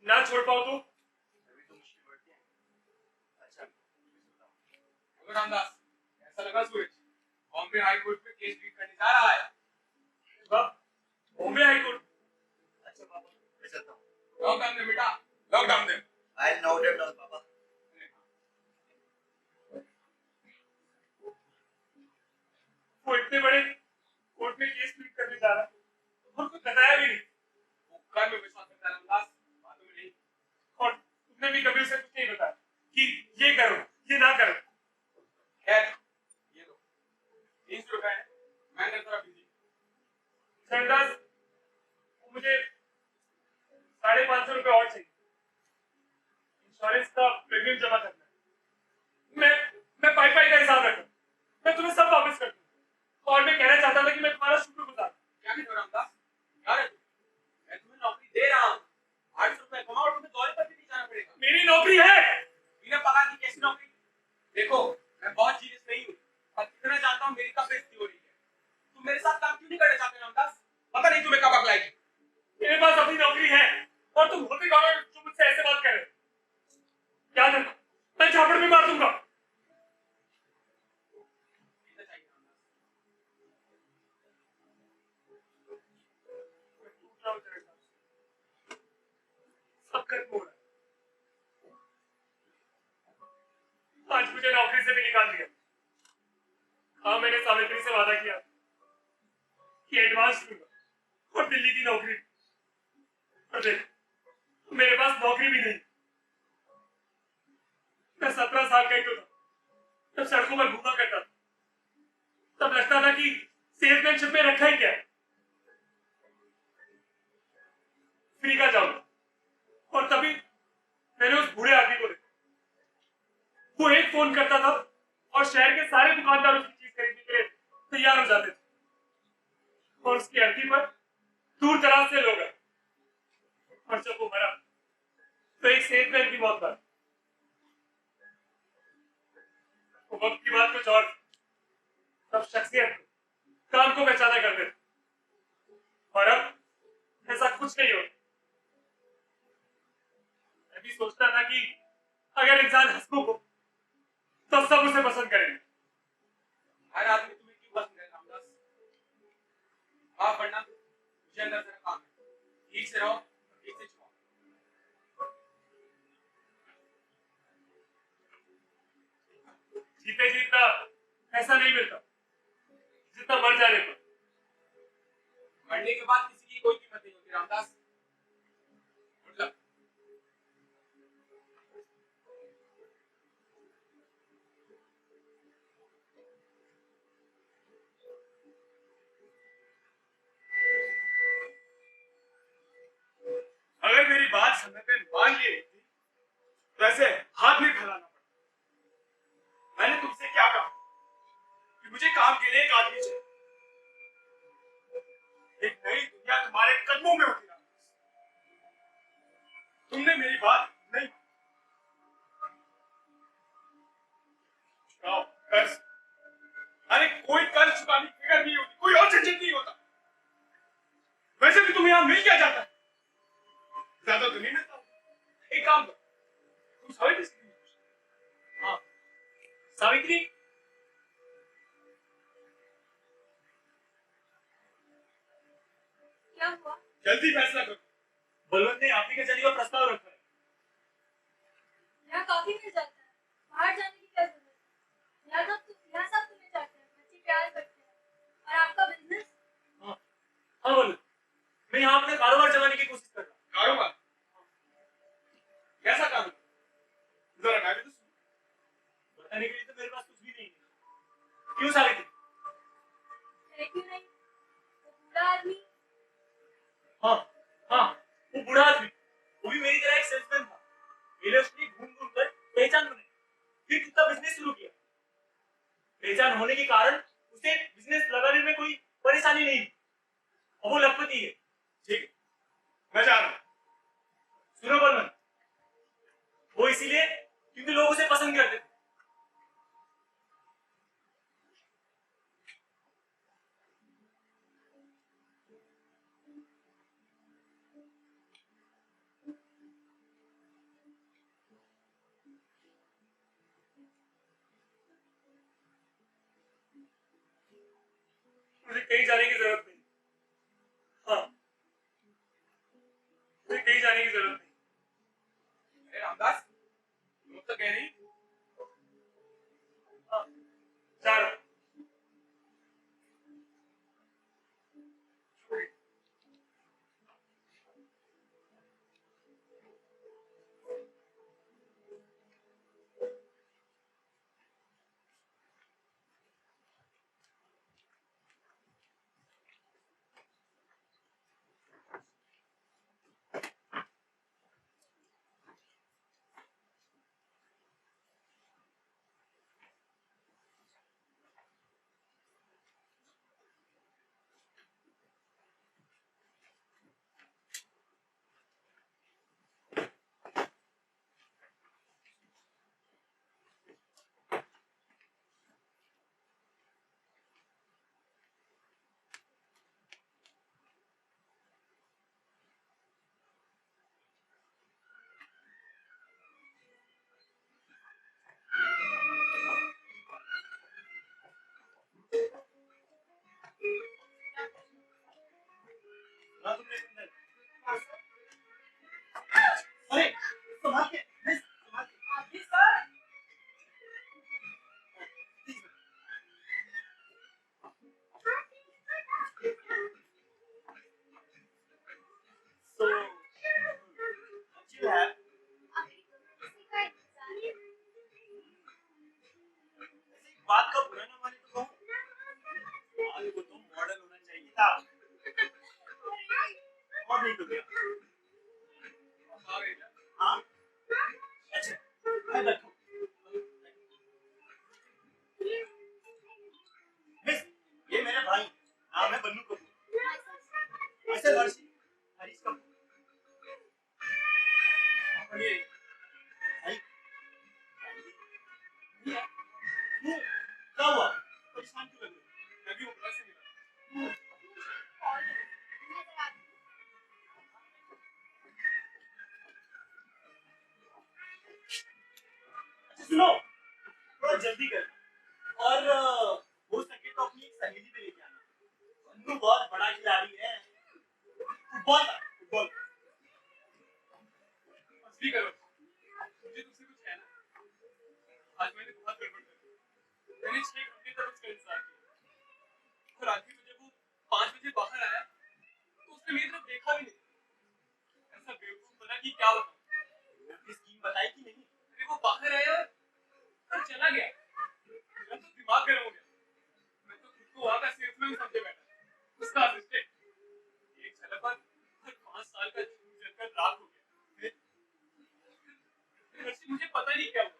ना छोड़ पाओ तो? अभी तो मुश्किल बढ़ती है। अच्छा मैं सुनता हूँ। हेलो रामदास, कैसा लगा सूरज? बॉम्बे हाई कोर्ट में केस ट्रीट करने जा रहा है। वाह, बॉम्बे हाई कोर्ट। अच्छा पापा, मैं चलता हूँ। लॉकडाउन दे बेटा, lockdown they. I note it down पापा। वो इतने बड़े कोर्ट में केस ट्रीट करने जा रहा है और कुछ बताया भी नहीं। वो कर में विश्वास करता है रामदास, बातों में नहीं। और तुमने भी कभी उसे कुछ नहीं बताया कि ये करो, ये ना करो। खैर, ये लो 300 रुपए है, मैं कर तरफ बिजी। चंदास, मुझे 550 रुपए और चाहिए। इंश्योरेंस का प्रीमियम जमा करना है। मैं पाई का हिसाब रखूं। मैं तुम्हें सब वापस कर दूंगा। और मैं कहना से भी निकाल दिया। हाँ, मैंने सावित्री से वादा किया कि एडवांस दूंगा और दिल्ली की नौकरी। और देख, मेरे पास नौकरी भी नहीं। मैं 17 साल का ही तो था जब सड़कों पर घूमा करता था। तब लगता था कि सेल्समैनशिप में रखा ही क्या है, फ्री का जाऊंगा। और तभी मैंने उस बूढ़े आदमी को देखा। वो एक फोन करता था और शहर के सारे दुकानदार उसकी चीज खरीदने के लिए तैयार हो जाते थे। और उसकी अर्थी पर दूर दराज से लोग आए। और जब वो मरा तो एक सेल्समैन की मौत हुई। वो वक्त की बात कुछ और थी। तब शख्सियत को, काम को पहचाना करते थे। और अब ऐसा कुछ नहीं होता। मैं भी सोचता था कि अगर इंसान हंसमुख हो तो सब उसे पसंद करेंगे। हर आदमी तुम्हें क्यों पसंद है रामदास? माफ करना, मुझे अंदर से काम है। ठीक से रहो, ठीक से छुपाओ। जीते जीतना ऐसा नहीं मिलता जितना मर जाने पर। मरने के बाद किसी की कोई कीमत नहीं होती रामदास। Good luck. अगर मेरी बात समय पे मान ली होती तो ऐसे हाथ नहीं फैलाना पड़ता। मैंने तुमसे क्या कहा कि मुझे काम के लिए एक आदमी चाहिए। एक नई दुनिया तुम्हारे कदमों में होती रामदास। तुमने मेरी बात नहीं चुकाओ कर्ज। अरे कोई कर्ज चुकाने की फिक्र नहीं होती, कोई और झंझट नहीं होता। वैसे भी तुम्हें यहां मिल क्या जाता है? ज्यादा तो नहीं मिलता। एक काम करो, तुम सावित्री से मिलो। हाँ, सावित्री। क्या हुआ? जल्दी फैसला करो। बलवंत ने आपकी कचहरी का प्रस्ताव रखा है। यहाँ काफी मिल जाता है, बाहर जाने की क्या जरूरत है? यहाँ सब तुम्हें चाहते हैं, बच्चे प्यार करते हैं। और आपका बिजनेस? हाँ, हाँ बलवंत, मैं यहाँ अपना कारोबार चलाने की कोशिश कर रहा हूँ। कारोबार? कैसा कारोबार? जरा मैं भी तो सुनूं। बताने के लिए तो मेरे पास कुछ भी नहीं है। क्यों सावित्री? है क्यों नहीं? वो बूढ़ा आदमी? हाँ, हाँ, वो बूढ़ा आदमी, वो भी मेरी तरह एक सेल्समैन था। पहले उसने घूम घूम कर पहचान बनाई, फिर खुद का बिजनेस शुरू किया। पहचान होने के कारण उसे बिजनेस लगाने में कोई परेशानी नहीं हुई। और वो लखपति है। ठीक है, मैं जा रहा हूं। सुनो बलवंत, वो इसीलिए क्योंकि लोग उसे पसंद करते थे। मुझे कहीं जाने की जरूरत नहीं। हाँ, मुझे कहीं जाने की जरूरत नहीं। अरे रामदास, तुम तो कह रही हाँ, जा रहा हूं। और नहीं तो गया। आ गई क्या? हाँ अच्छा मैं बैठो। मिस ये मेरे भाई नाम है बन्नू कपूर। ऐसे हर्षी हरीश कपूर। ये भाई क्यों क्या हुआ परेशान क्यों लग रहे हो? मैं भी ऊपर से मिला। और नजर आती सुनो थोड़ा जल्दी कर और हो सके तो अपनी एक सहेली भी लेके आना। बन्नू बहुत बड़ा खिलाड़ी है। फुटबॉल मस्ती करो। मुझे तुमसे कुछ कहना है। आज मैंने बहुत गड़बड़ कर दी। मैंने 6 घंटे तक उसका इंतजार किया और आखिर में जब वो 5 बजे बाहर आया तो उसने मेरी तरफ देखा भी नहीं। ऐसा बेवकूफ बना कि क्या बताऊं। अपनी स्कीम बताई कि नहीं? अरे वो बाहर आया और चला गया। मेरा तो दिमाग गर्म हो गया। मैं तो खुद को वहां का सेल्समैन समझे बैठा। उसका असिस्टेंट एक झलक पर 5 साल का झूठ जलकर राख हो गया। फिर मुझे पता नहीं क्या हुआ।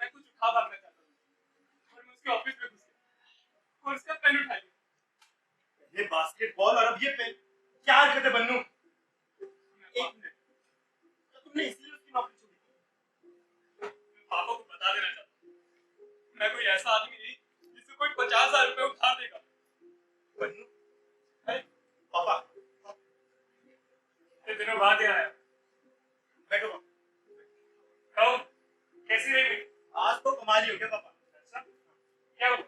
मैं कुछ उठा भागना चाहता था और मैं उसके ऑफिस में घुस गया और उसका पेन उठा लिया। ये बास्केटबॉल और अब ये पेन क्या हरकत है बन्नू? एक मिनट, तो तुमने इसलिए उसकी नौकरी छोड़ी थी? मैं पापा को बता देना चाहता हूँ। मैं कोई ऐसा आदमी नहीं जिसे कोई 50,000 रुपए उधार देगा। बन्नू अरे पापा इतने दिनों बाद यहाँ आया। बैठो पापा। कहो कैसी रही मेरी? आज तो कमाल ही हो गया पापा। अच्छा क्या हुआ?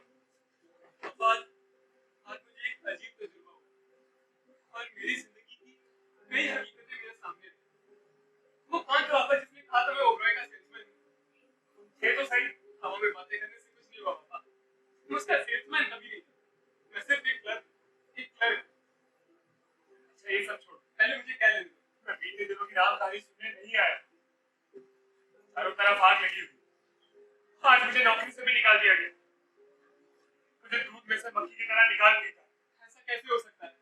पापा आज मुझे एक अजीब तजुर्बा हुआ और मेरी जिंदगी की कई हकीकतें मेरे सामने रही। वो 5 पापा जिसने कहा था मैं ओबराय का सेल्समैन हूँ। थे तो सही। हवा में बातें करने से कुछ नहीं हुआ पापा। मैं उसका सेल्समैन कभी नहीं था। मैं सिर्फ एक क्लर्क। अच्छा ये सब छोड़। पहले मुझे क्या लेने दो। मैं बीते दिनों की नामधारी सुनने नहीं आया। चारों तरफ आग लगी हुई। आज मुझे नौकरी से भी निकाल दिया गया। मुझे दूध में से मक्खी की तरह निकाल दिया। ऐसा कैसे हो सकता है?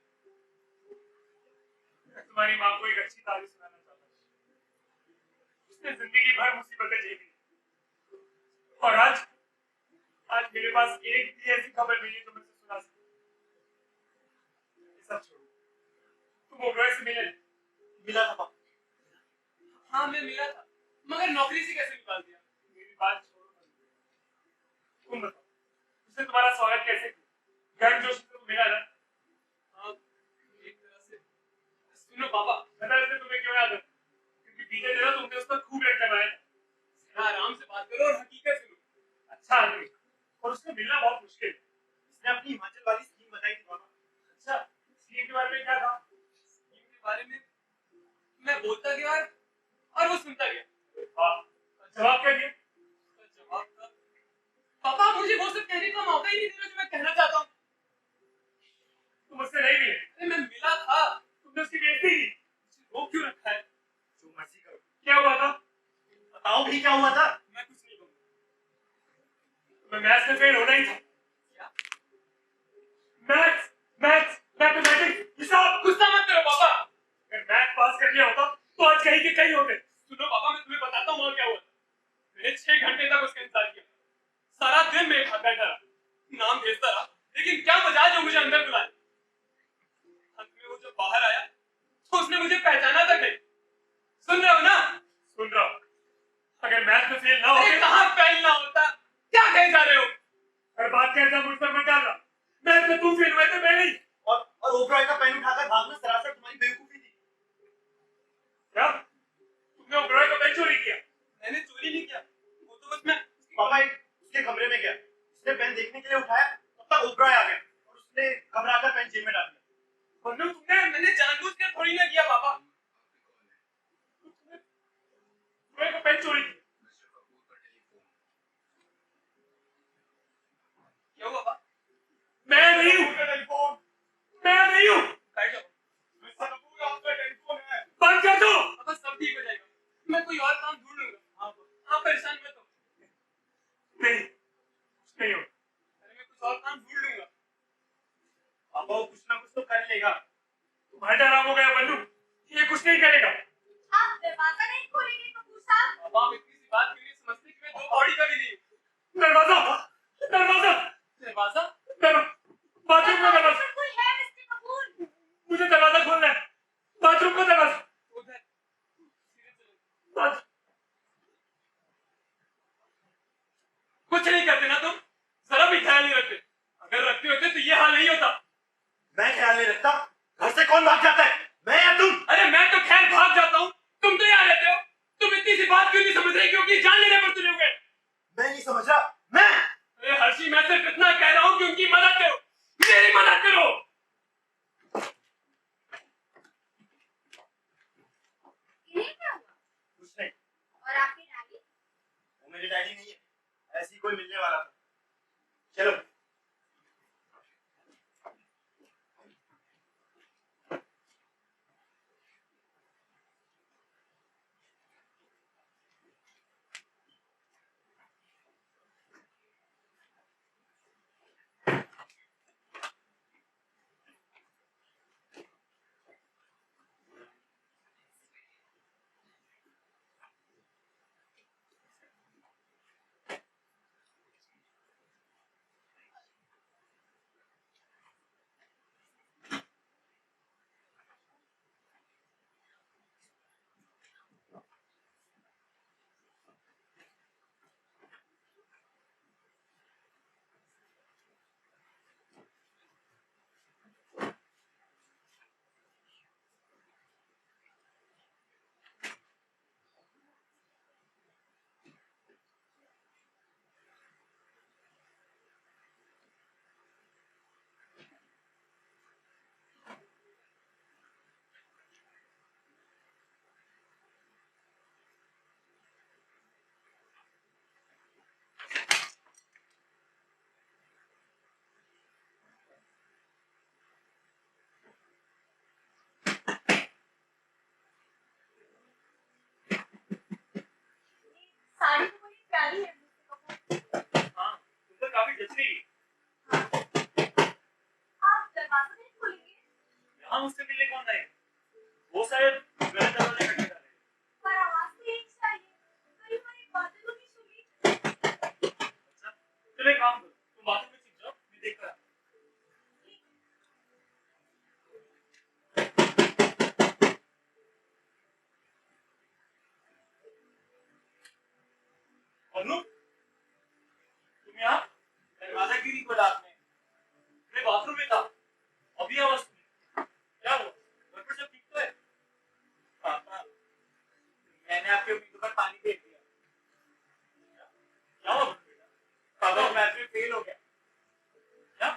मैं तुम्हारी माँ को एक अच्छी तारीफ सुनाना चाहता हूँ। उसने जिंदगी भर मुसीबतें झेली और आज मेरे पास एक भी ऐसी खबर नहीं है जो मैं उसे सुना सकूं। ये सब छोड़ो। तुम ओबराय से मिले? मिला था पापा। हाँ मैं मिला था मगर नौकरी से कैसे निकाल दिया? मेरी बात छोड़ो। तुम बताओ उसने तुम्हारा स्वागत कैसे किया? गर्मजोशी से तुम मिला ना? हाँ एक तरह से। सुनो पापा पता है उसने तुम्हें क्यों याद है? क्योंकि बीते दिनों तुमने उस पर खूब रेट लगाया था। जरा आराम से बात करो और हकीकत सुनो। अच्छा आदमी और उससे मिलना बहुत मुश्किल है। इसने अपनी हिमाचल वाली स्कीम बताई थी पापा। अच्छा स्कीम के बारे में क्या था? स्कीम के बारे में मैं बोलता गया और वो सुनता गया। हाँ जवाब क्या दिया? उसका जवाब था पापा मुझे वो सब कहने का मौका ही नहीं दे रहे जो मैं कहना चाहता हूँ। तुम उससे नहीं मिले? अरे मैं मिला था। तुमने उसकी बेइज्जती की? मुझे रोक क्यों रखा है? जो मर्जी करो। क्या हुआ था? बताओ भी क्या हुआ था? मैं कुछ नहीं कहूँगा। तुम्हें मैथ्स में फेल होना ही था। क्या? मैथमेटिक्स हिसाब। गुस्सा मत करो पापा। अगर मैथ पास कर लिया होता तो आज कहीं के कहीं होते। सुनो पापा मैं तुम्हें बताता हूँ वहाँ क्या हुआ था। मैंने 6 घंटे तक उसका इंतजार किया। सारा दिन मेरे घर बैठा रहा। नाम भेजता रहा लेकिन क्या मजाल जो मुझे अंदर बुलाया। अंत में वो जब बाहर आया तो उसने मुझे पहचाना तक नहीं। सुन रहे हो ना? सुन रहा हूँ। अगर मैथ में फेल ना अरे होते कहाँ फेल ना होता? क्या कहे जा रहे हो? हर बात का इल्जाम मुझ पर मत डालना। मैथ में तू फेल हुए थे मैं नहीं। और ओबराय का पेन उठाकर भागना सरासर तुम्हारी बेवकूफी थी। क्या? तुमने ओबराय का पेन चोरी किया? मैंने चोरी नहीं किया। वो तो बस मैं पापा एक उसके कमरे में गया। उसने पेन देखने के लिए उठाया तब तक ओबराय आ गया और उसने घबराकर पेन जेब में डाल दिया। बन्नू तुमने मैंने जानबूझकर थोड़ी ना किया पापा। ओबराय का पेन चोरी किया? क्या हुआ पापा? मैं नहीं हूँ। टेलीफोन मैं नहीं हूँ। बैठ जाओ। मिस्टर कपूर आपका टेलीफोन है। बंद कर दो। पापा सब ठीक हो जाएगा। मैं कोई और काम ढूंढ लूंगा। आप परेशान मत हो। नहीं कुछ नहीं हो। अरे मैं कुछ और काम ढूंढ लूंगा। पापा वो कुछ ना कुछ तो कर लेगा। भांडा आराम हो गया बन्नू, ये कुछ नहीं करेगा। आप दरवाजा नहीं खोलेंगे कपूर साहब? अब आप इतनी सी बात क्यों नहीं समझती कि मैं 2 कौड़ी का भी नहीं। दरवाजा, दरवाजा, दरवाजा? बाथरूम का दरवाजा, कोई है मिस्टर कपूर? मुझे दरवाजा खोलना है, बाथरूम का दरवाजा। उधर सीधे चलो। बाथ- कुछ नहीं करते ना तुम, जरा भी ख्याल नहीं रखते। अगर रखते होते तो ये हाल नहीं होता। मैं ख्याल नहीं रखता? घर से कौन भाग जाता है, मैं या तुम? अरे मैं तो खैर भाग जाता हूँ, तुम तो यहाँ रहते हो। तुम इतनी सी बात क्यों नहीं समझ रहे, क्योंकि जान लेने पर तुले हुए। मैं नहीं समझ रहा, मैं अरे हर्षी, मैं सिर्फ इतना कह रहा हूँ कि उनकी मदद करो, मेरी मदद करो। इन्हें क्या हुआ? कुछ नहीं। और आपकी डैडी? वो मेरी डैडी नहीं है, ऐसी कोई मिलने वाला था। चलो। साड़ी तो बड़ी प्यारी है मिस्टर कपूर। हाँ, तुम तो काफी जच रही है। आप दरवाजा नहीं खोलेंगे? यहाँ मुझसे मिलने कौन आएगा? वो शायद गलत दरवाजे खटखटा रहे हैं। पर आवाज तो एक चाहिए, कहीं हमारी बातें तो नहीं सुनी। अच्छा, चलो एक काम करो, तुम बाथरूम में छिप जाओ, मैं देख कर आता हूँ। बन्नू, तुम यहाँ? दरवाजा क्यों नहीं खोला आपने? मैं बाथरूम में था, अभी आवाज सुनी। क्या हुआ? घर पर सब ठीक तो है? पापा, मैंने आपके उम्मीदों पर पानी फेर दिया। क्या हुआ बन्नू बेटा? पापा, मैथ में फेल हो गया। क्या?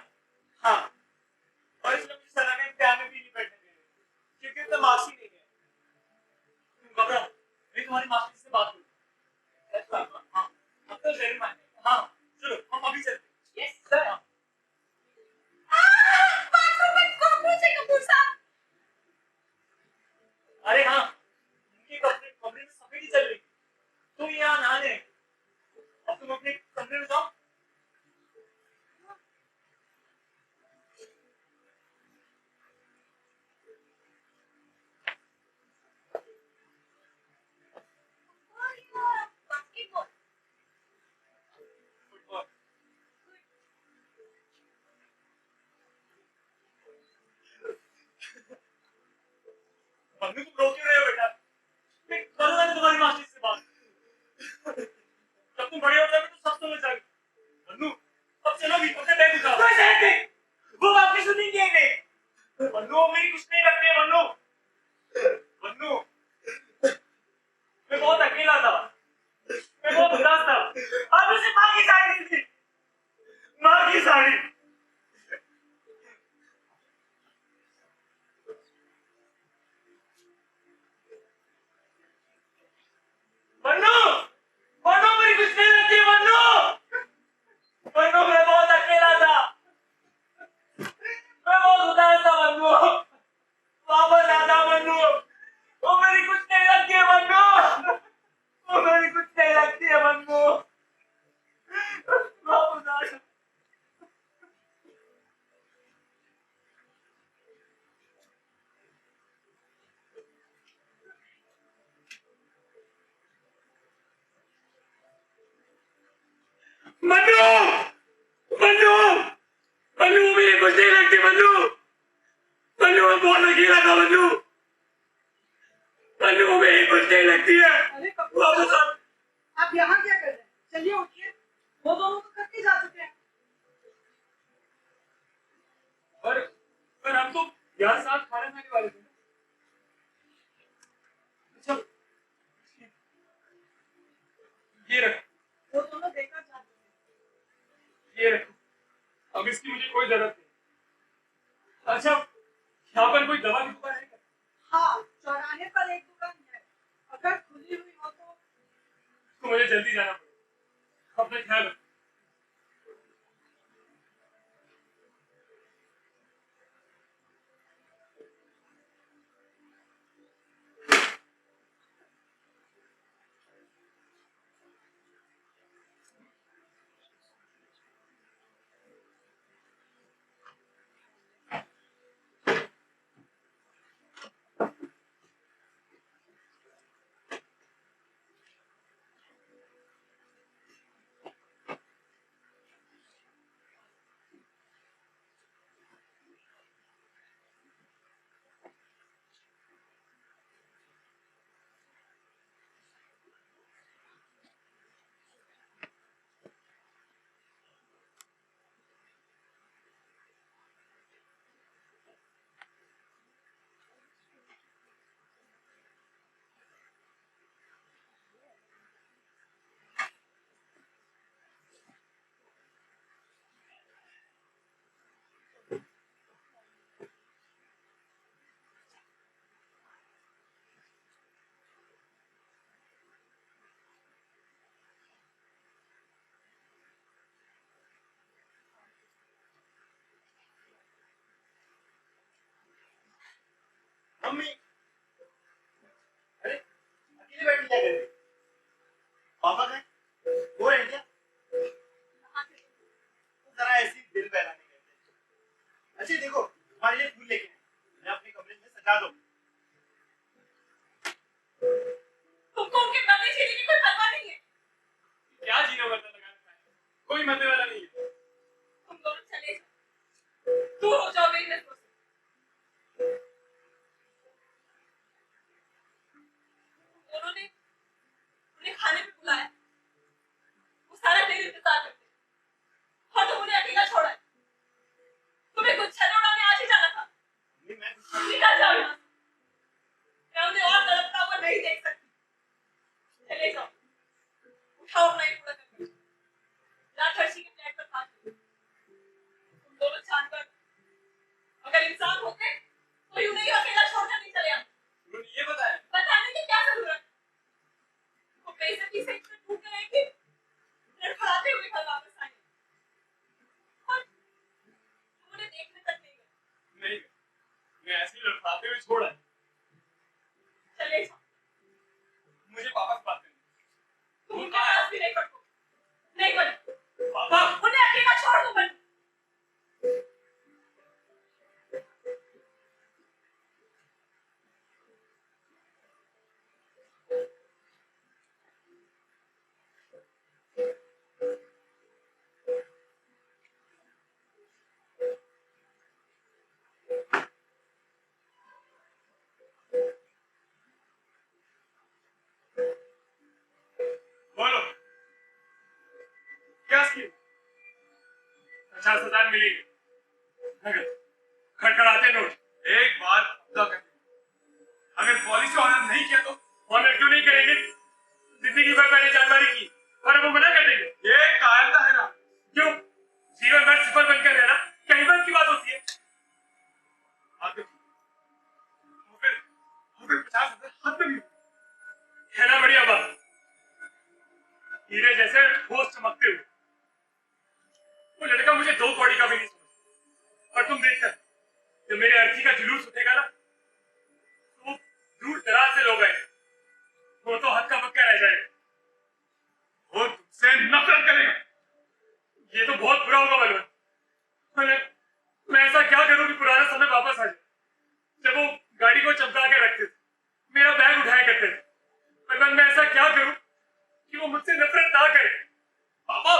हाँ, और इसलिए मुझे सलाह में इम्तिहान में भी नहीं बैठने दे रहे, क्योंकि उतना मार्क्स ही नहीं है। तुम घबराओ, मैं तुम्हारी मास्टर से बात करूँ। पापा, हाँ, अब तो जरूर माने। हाँ, चलो हम अभी चलते हैं। Yes sir. हाँ। बाथरूम में कॉकरोच है कपूर साहब। अरे हाँ, उनके कमरे में सफेदी चल रही। तुम यहाँ नहाने, अब तुम अपने कमरे में जाओ। और ये बास्केटबॉल। फुटबॉल। मम्मी तुम रो क्यों रहे हो बेटा? मैं करूंगा ना तुम्हारी मास्टर से बात। जब तुम बड़े हो जाओगे तो सब समझ जाओगे। मन्नू, अब चलो भी, अपने बैग उठाओ। कोई सहन नहीं, वो आपकी सुनेंगे ही नहीं। मन्नू, मेरी कुछ नहीं लगती है मन्नू। मन्नू, मैं बहुत अकेला था, मैं बहुत उदास था। आप उसे माँ की साड़ी दी थी। माँ की साड़ी। मन्नू, मन्नू मेरी कुछ नहीं लगती है मन्नू। मन्नू, मैं बहुत अकेला था, मैं बहुत उदास था मन्नू। मन्नू मन्नू मन्नू मेरी कुछ नहीं लगती मन्नू मन्नू मैं बहुत अकेला था मन्नू मन्नू मेरी कुछ नहीं लगती है अरे कपूर वापस साहब, आ आप यहाँ क्या कर रहे हैं? चलिए उठिए, वो दोनों तो करके जा चुके हैं। पर हम तो यार साथ खाना खाने वाले थे अच्छा ये रख वो दोनों बेकार जा चुके हैं। ये रखो अब इसकी मुझे कोई जरूरत नहीं अच्छा यहाँ पर कोई दवा की दुकान है क्या हाँ, चौराहे पर एक दुकान है, अगर खुली हुई हो तो। मुझे जल्दी जाना पड़ेगा अपना ख्याल रखो मम्मी अरे अकेले बैठी क्या कर रही पापा कहाँ वो रहे क्या जरा ऐसी दिल बहलाने कहते हैं अच्छा देखो तुम्हारे लिए फूल लेके आए मैं अपने कमरे में सजा दूँ तुमको उनके बदले जीने की कोई परवाह नहीं है क्या जीना मरना लगा रखा है कोई मरने वाला नहीं है तुम दोनों चले जाओ दूर हो जाओ मेरी नजरों से उन्होंने उन्हें खाने पे बुलाया वो सारा दिन इंतजार करते और तुम उन्हें अकेला छोड़ा है तुम्हें कुछ छल उड़ाने आज ही जाना था मम्मी मैं कुछ निकल जाओ यहाँ से। मैं उन्हें और तड़पता हुआ नहीं देख सकती चले जाओ उठाओ अपना ये पूरा करके रात हर्षी के फ्लैट पर भाग गई। तुम दोनों जानवर अगर इंसान होते तो यूं नहीं अकेला छोड़कर नहीं चले आते उन्होंने ये बताया बताने की क्या जरूरत वो बेइज्जती से इतने टूट गए कि लड़खड़ाते हुए घर वापस आए और तुम उन्हें देखने तक नहीं गए नहीं मैं ऐसे ही लड़खड़ाते हुए छोड़ा चले जाओ मुझे वापस बात करनी तुम उनके पास भी नहीं पड़ो नहीं बनो पापा उन्हें अकेला छोड़ दो बनो बोलो क्या स्कीम 50,000 मिलेगी नगद खड़खड़ाते नोट एक बार पक्का कर दो अगर पॉलिसी ऑनर नहीं किया तो ऑनर क्यों नहीं करेंगे जिंदगी भर मैंने जानमारी की और वो मना कर देंगे ये कायरता है ना क्यों जीवन भर सिफर बनकर रहना कहीं बात की बात होती है आगे फिर 50,000 हाथ में भी है ना बढ़िया बात हीरे जैसे ठोस चमकते हुए वो लड़का मुझे 2 कौड़ी का भी नहीं समझता और तुम देखकर जब मेरे अर्थी का जुलूस उठेगा ना तो दूर दराज से लोग आएंगे वो तो हक्का बक्का रह जाएगा वो तुमसे नफरत करेगा ये तो बहुत बुरा होगा बलवन मैं ऐसा क्या करूं कि पुराना समय वापस आ जाए जब वो गाड़ी को चमका के रखते थे मेरा बैग उठाया करते थे बलवन मैं ऐसा क्या करूं कि वो मुझसे नफरत ना करे पापा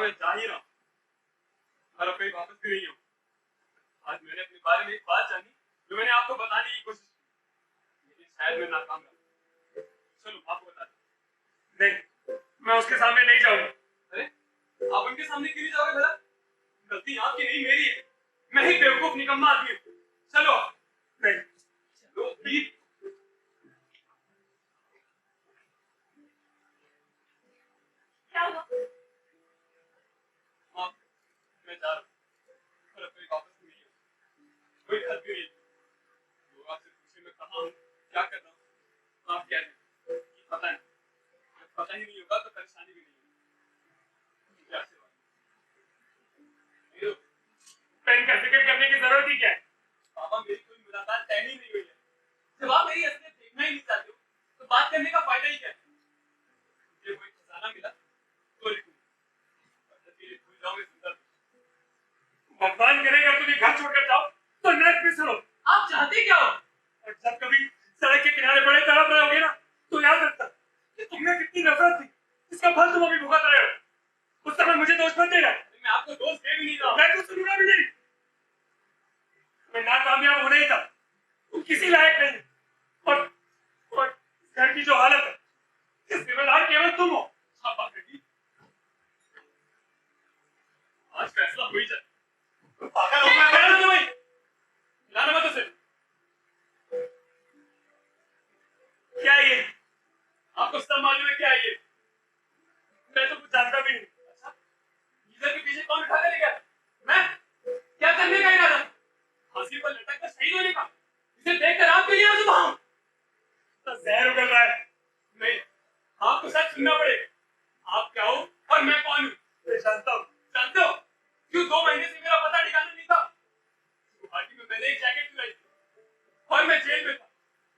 मैं जा ही रहा हूँ और अब कहीं वापस भी नहीं हूँ। आज मैंने अपने बारे में एक बात जानी जो मैंने आपको बताने की कोशिश की, लेकिन शायद मैं नाकाम रहा। चलो आपको बता दूं। नहीं, मैं उसके सामने नहीं जाऊंगा। अरे आप उनके सामने क्यों नहीं जाओगे भला? गलती आपकी नहीं मेरी है, मैं ही बेवकूफ निकम्मा आदमी हूँ। चलो। नहीं, चलो प्लीज। क्या हुआ? हाँ, मैं जा रहा हूँ और अब कोई वापस नहीं है, कोई घर भी नहीं। लोग आपसे पूछे मैं कहाँ हूँ, क्या कर रहा हूँ, आप कह दें कि पता नहीं। जब पता ही नहीं होगा तो परेशानी भी नहीं होगी। क्या सेवा? पेन का जिक्र करने की जरूरत ही क्या है? पापा मेरी कोई मुलाकात तय ही नहीं हुई है। जब आप मेरी असलियत देखना ही नहीं चाहते हो तो बात करने का फायदा ही क्या है? मुझे कोई खजाना मिला तो लिखूंगा, भूल जाओगे सुंदर। भगवान करेगा तुम घर छोड़कर जाओ तो नरक में सड़ो। आप चाहते क्या हो? और जब कभी सड़क के किनारे बड़े तड़प रहे होगे ना तो याद रखना कि तुमने कितनी नफरत थी, इसका फल तुम अभी भुगत रहे हो। उस समय मुझे दोष मत देना। मैं आपको दोष दे भी नहीं रहा, मैं कुछ सुनूंगा भी नहीं। मैं नाकामयाब होना ही था, तुम किसी लायक नहीं। और घर की जो हालत है, इस जिम्मेदार केवल तुम हो। हाँ बात बेटी, आज फैसला हो ही जाए। पागल हो गया मैं तुम्हें, लाना मत उसे। क्या है ये? आपको सब मालूम है क्या है ये? मैं तो कुछ जानता भी नहीं। अच्छा, गीजर के पीछे कौन उठा के ले गया? मैं? क्या करने का इरादा? फांसी पर लटक कर शहीद होने का? इसे देखकर आप क्यों आंसू बहाओ? तो जहर उगल रहा है। नहीं, आपको सच सुनना पड़ेगा। आप क्या हो और मैं कौन हूँ? मैं जानता हूँ। जानते हो? क्यों 2 महीने से मेरा पता ठिकाना नहीं था? गुवाहाटी में मैंने एक जैकेट चुराई थी और मैं जेल में था।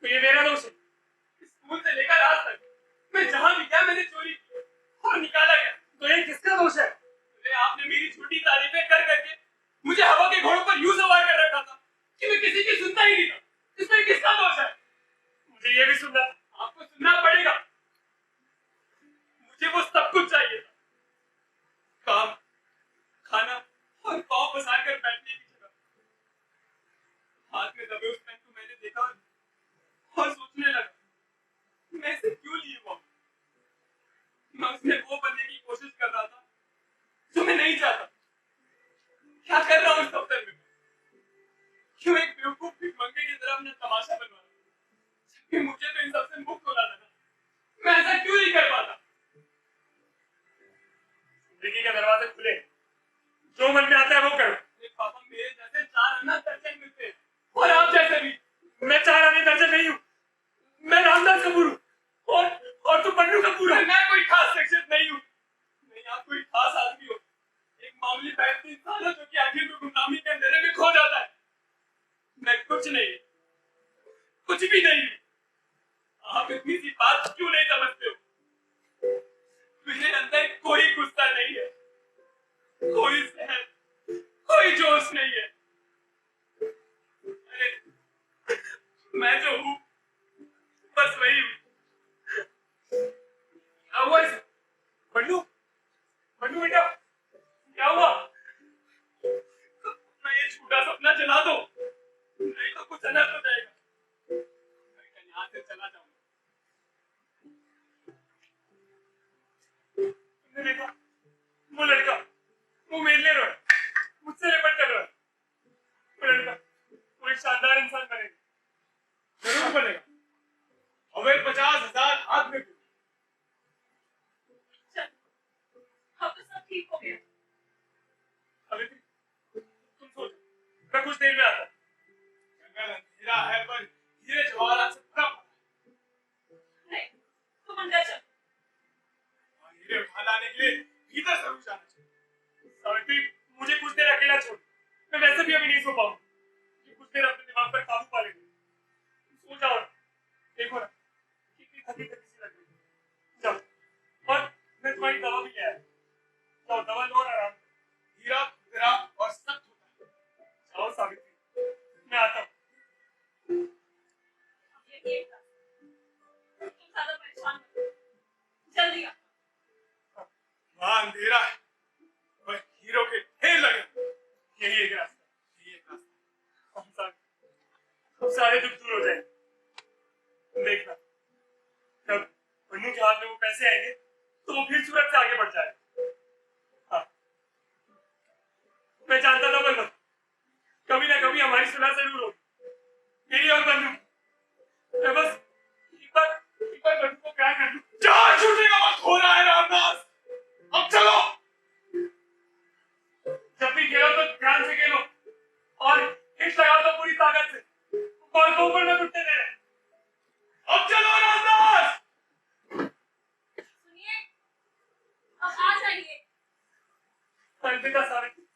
तो ये मेरा दोष है। स्कूल से लेकर आज तक मैं जहां भी गया मैंने चोरी की और निकाला गया। तो ये किसका दोष है? अरे आपने मेरी छोटी तारीफें कर करके मुझे हवा के घोड़ों पर यूं सवार कर रखा था कि मैं किसी की सुनता ही नहीं था। इसमें किसका दोष है? मुझे ये भी सुनना था। आपको सुनना पड़ेगा। मुझे वो सब कुछ चाहिए था, काम, खाना और पाँव पसार कर बैठने की जगह। हाथ में दबे उस पेन को मैंने देखा और सोचने लगा मैं इसे क्यों लिए हुआ। मैं उसमें वो बनने की कोशिश कर रहा था जो मैं नहीं चाहता। क्या कर रहा हूँ इस दफ्तर में? क्यों एक बेवकूफ भिखमंगे की तरह अपना तमाशा बनवा रहा हूँ, जबकि मुझे तो इन सबसे मुक्त होना था ना। मैं ऐसा क्यों नहीं कर पाता? जिंदगी के दरवाजे खुले, जो मन में आता है वो करो। पापा मेरे जैसे 4 आना दर्जन मिलते हैं और आप जैसे भी। मैं 4 आने दर्जन नहीं हूँ, मैं रामदास कपूर हूँ और तू पन्नू कपूर है। मैं कोई खास शख्सियत नहीं हूँ। नहीं, आप कोई खास आदमी हो, एक मामूली मेहनती इंसान हो जो कि आखिर में गुमनामी के अंधेरे में खो जाता है। मैं कुछ नहीं, कुछ भी नहीं हूँ। आप इतनी सी बात क्यों नहीं समझते हो? मेरे अंदर कोई गुस्सा नहीं है, कोई जहर, कोई जोश नहीं है। अरे मैं जो हूँ बस वही हूँ। क्या हुआ इसे? बन्नू, बन्नू बेटा, क्या हुआ? मैं ये झूठा सपना जला दो, नहीं तो कुछ अनर्थ हो जाएगा। मैं यहाँ से चला जाऊंगा। तुमने देखा वो लड़का, वो मेरे लिए रोया, मुझसे लिपट कर रोया। वो लड़का, वो एक शानदार इंसान बनेगा, जरूर बनेगा। अबे 50,000 हाथ में। अब तो सब ठीक हो गया। अभी तुम सोचो, मैं कुछ देर में आता हूँ। जंगल अंधेरा है पर हीरे जवाहरात से भरा पड़ा है। नहीं, तुम अंदर चलो। और हीरे उठा लाने के लिए भीतर जरूर जाना चाहिए। सावित्री, मुझे कुछ देर अकेला छोड़, मैं वैसे भी अभी नहीं सो पाऊंगा। कुछ देर अपने दिमाग पर काबू पा लेंगे। सो जाओ, देखो ना कितनी थकी थकी सी लग रही है। जाओ, और मैं तुम्हारी दवा भी ले आया। जाओ, दवा लो और आराम करो। हीरा तेरा और सख्त होता है। जाओ सावित्री, मैं आता हूँ। ये एक था। तुम ज्यादा परेशान मत हो। जल्दी आओ। वहाँ अंधेरा है अब सारे दुख दूर हो जाए। देखना जब मन्नू के हाथ में वो पैसे आएंगे तो वो फिर सूरत से आगे बढ़ जाएगा। हाँ, मैं जानता था मन्नू कभी ना कभी हमारी सुलह जरूर होगी, मेरी और मन्नू। मैं बस एक बार मन्नू को प्यार कर लूं। क्या छूटने का वक्त हो रहा है रामदास, अब चलो। जब भी खेलो तो ध्यान से खेलो और हिट लगाओ तो पूरी ताकत से, बॉल को ऊपर न उठने देना। अब चलो रामदास। सुनिए, अब आ जाइए। अलविदा सावित्री।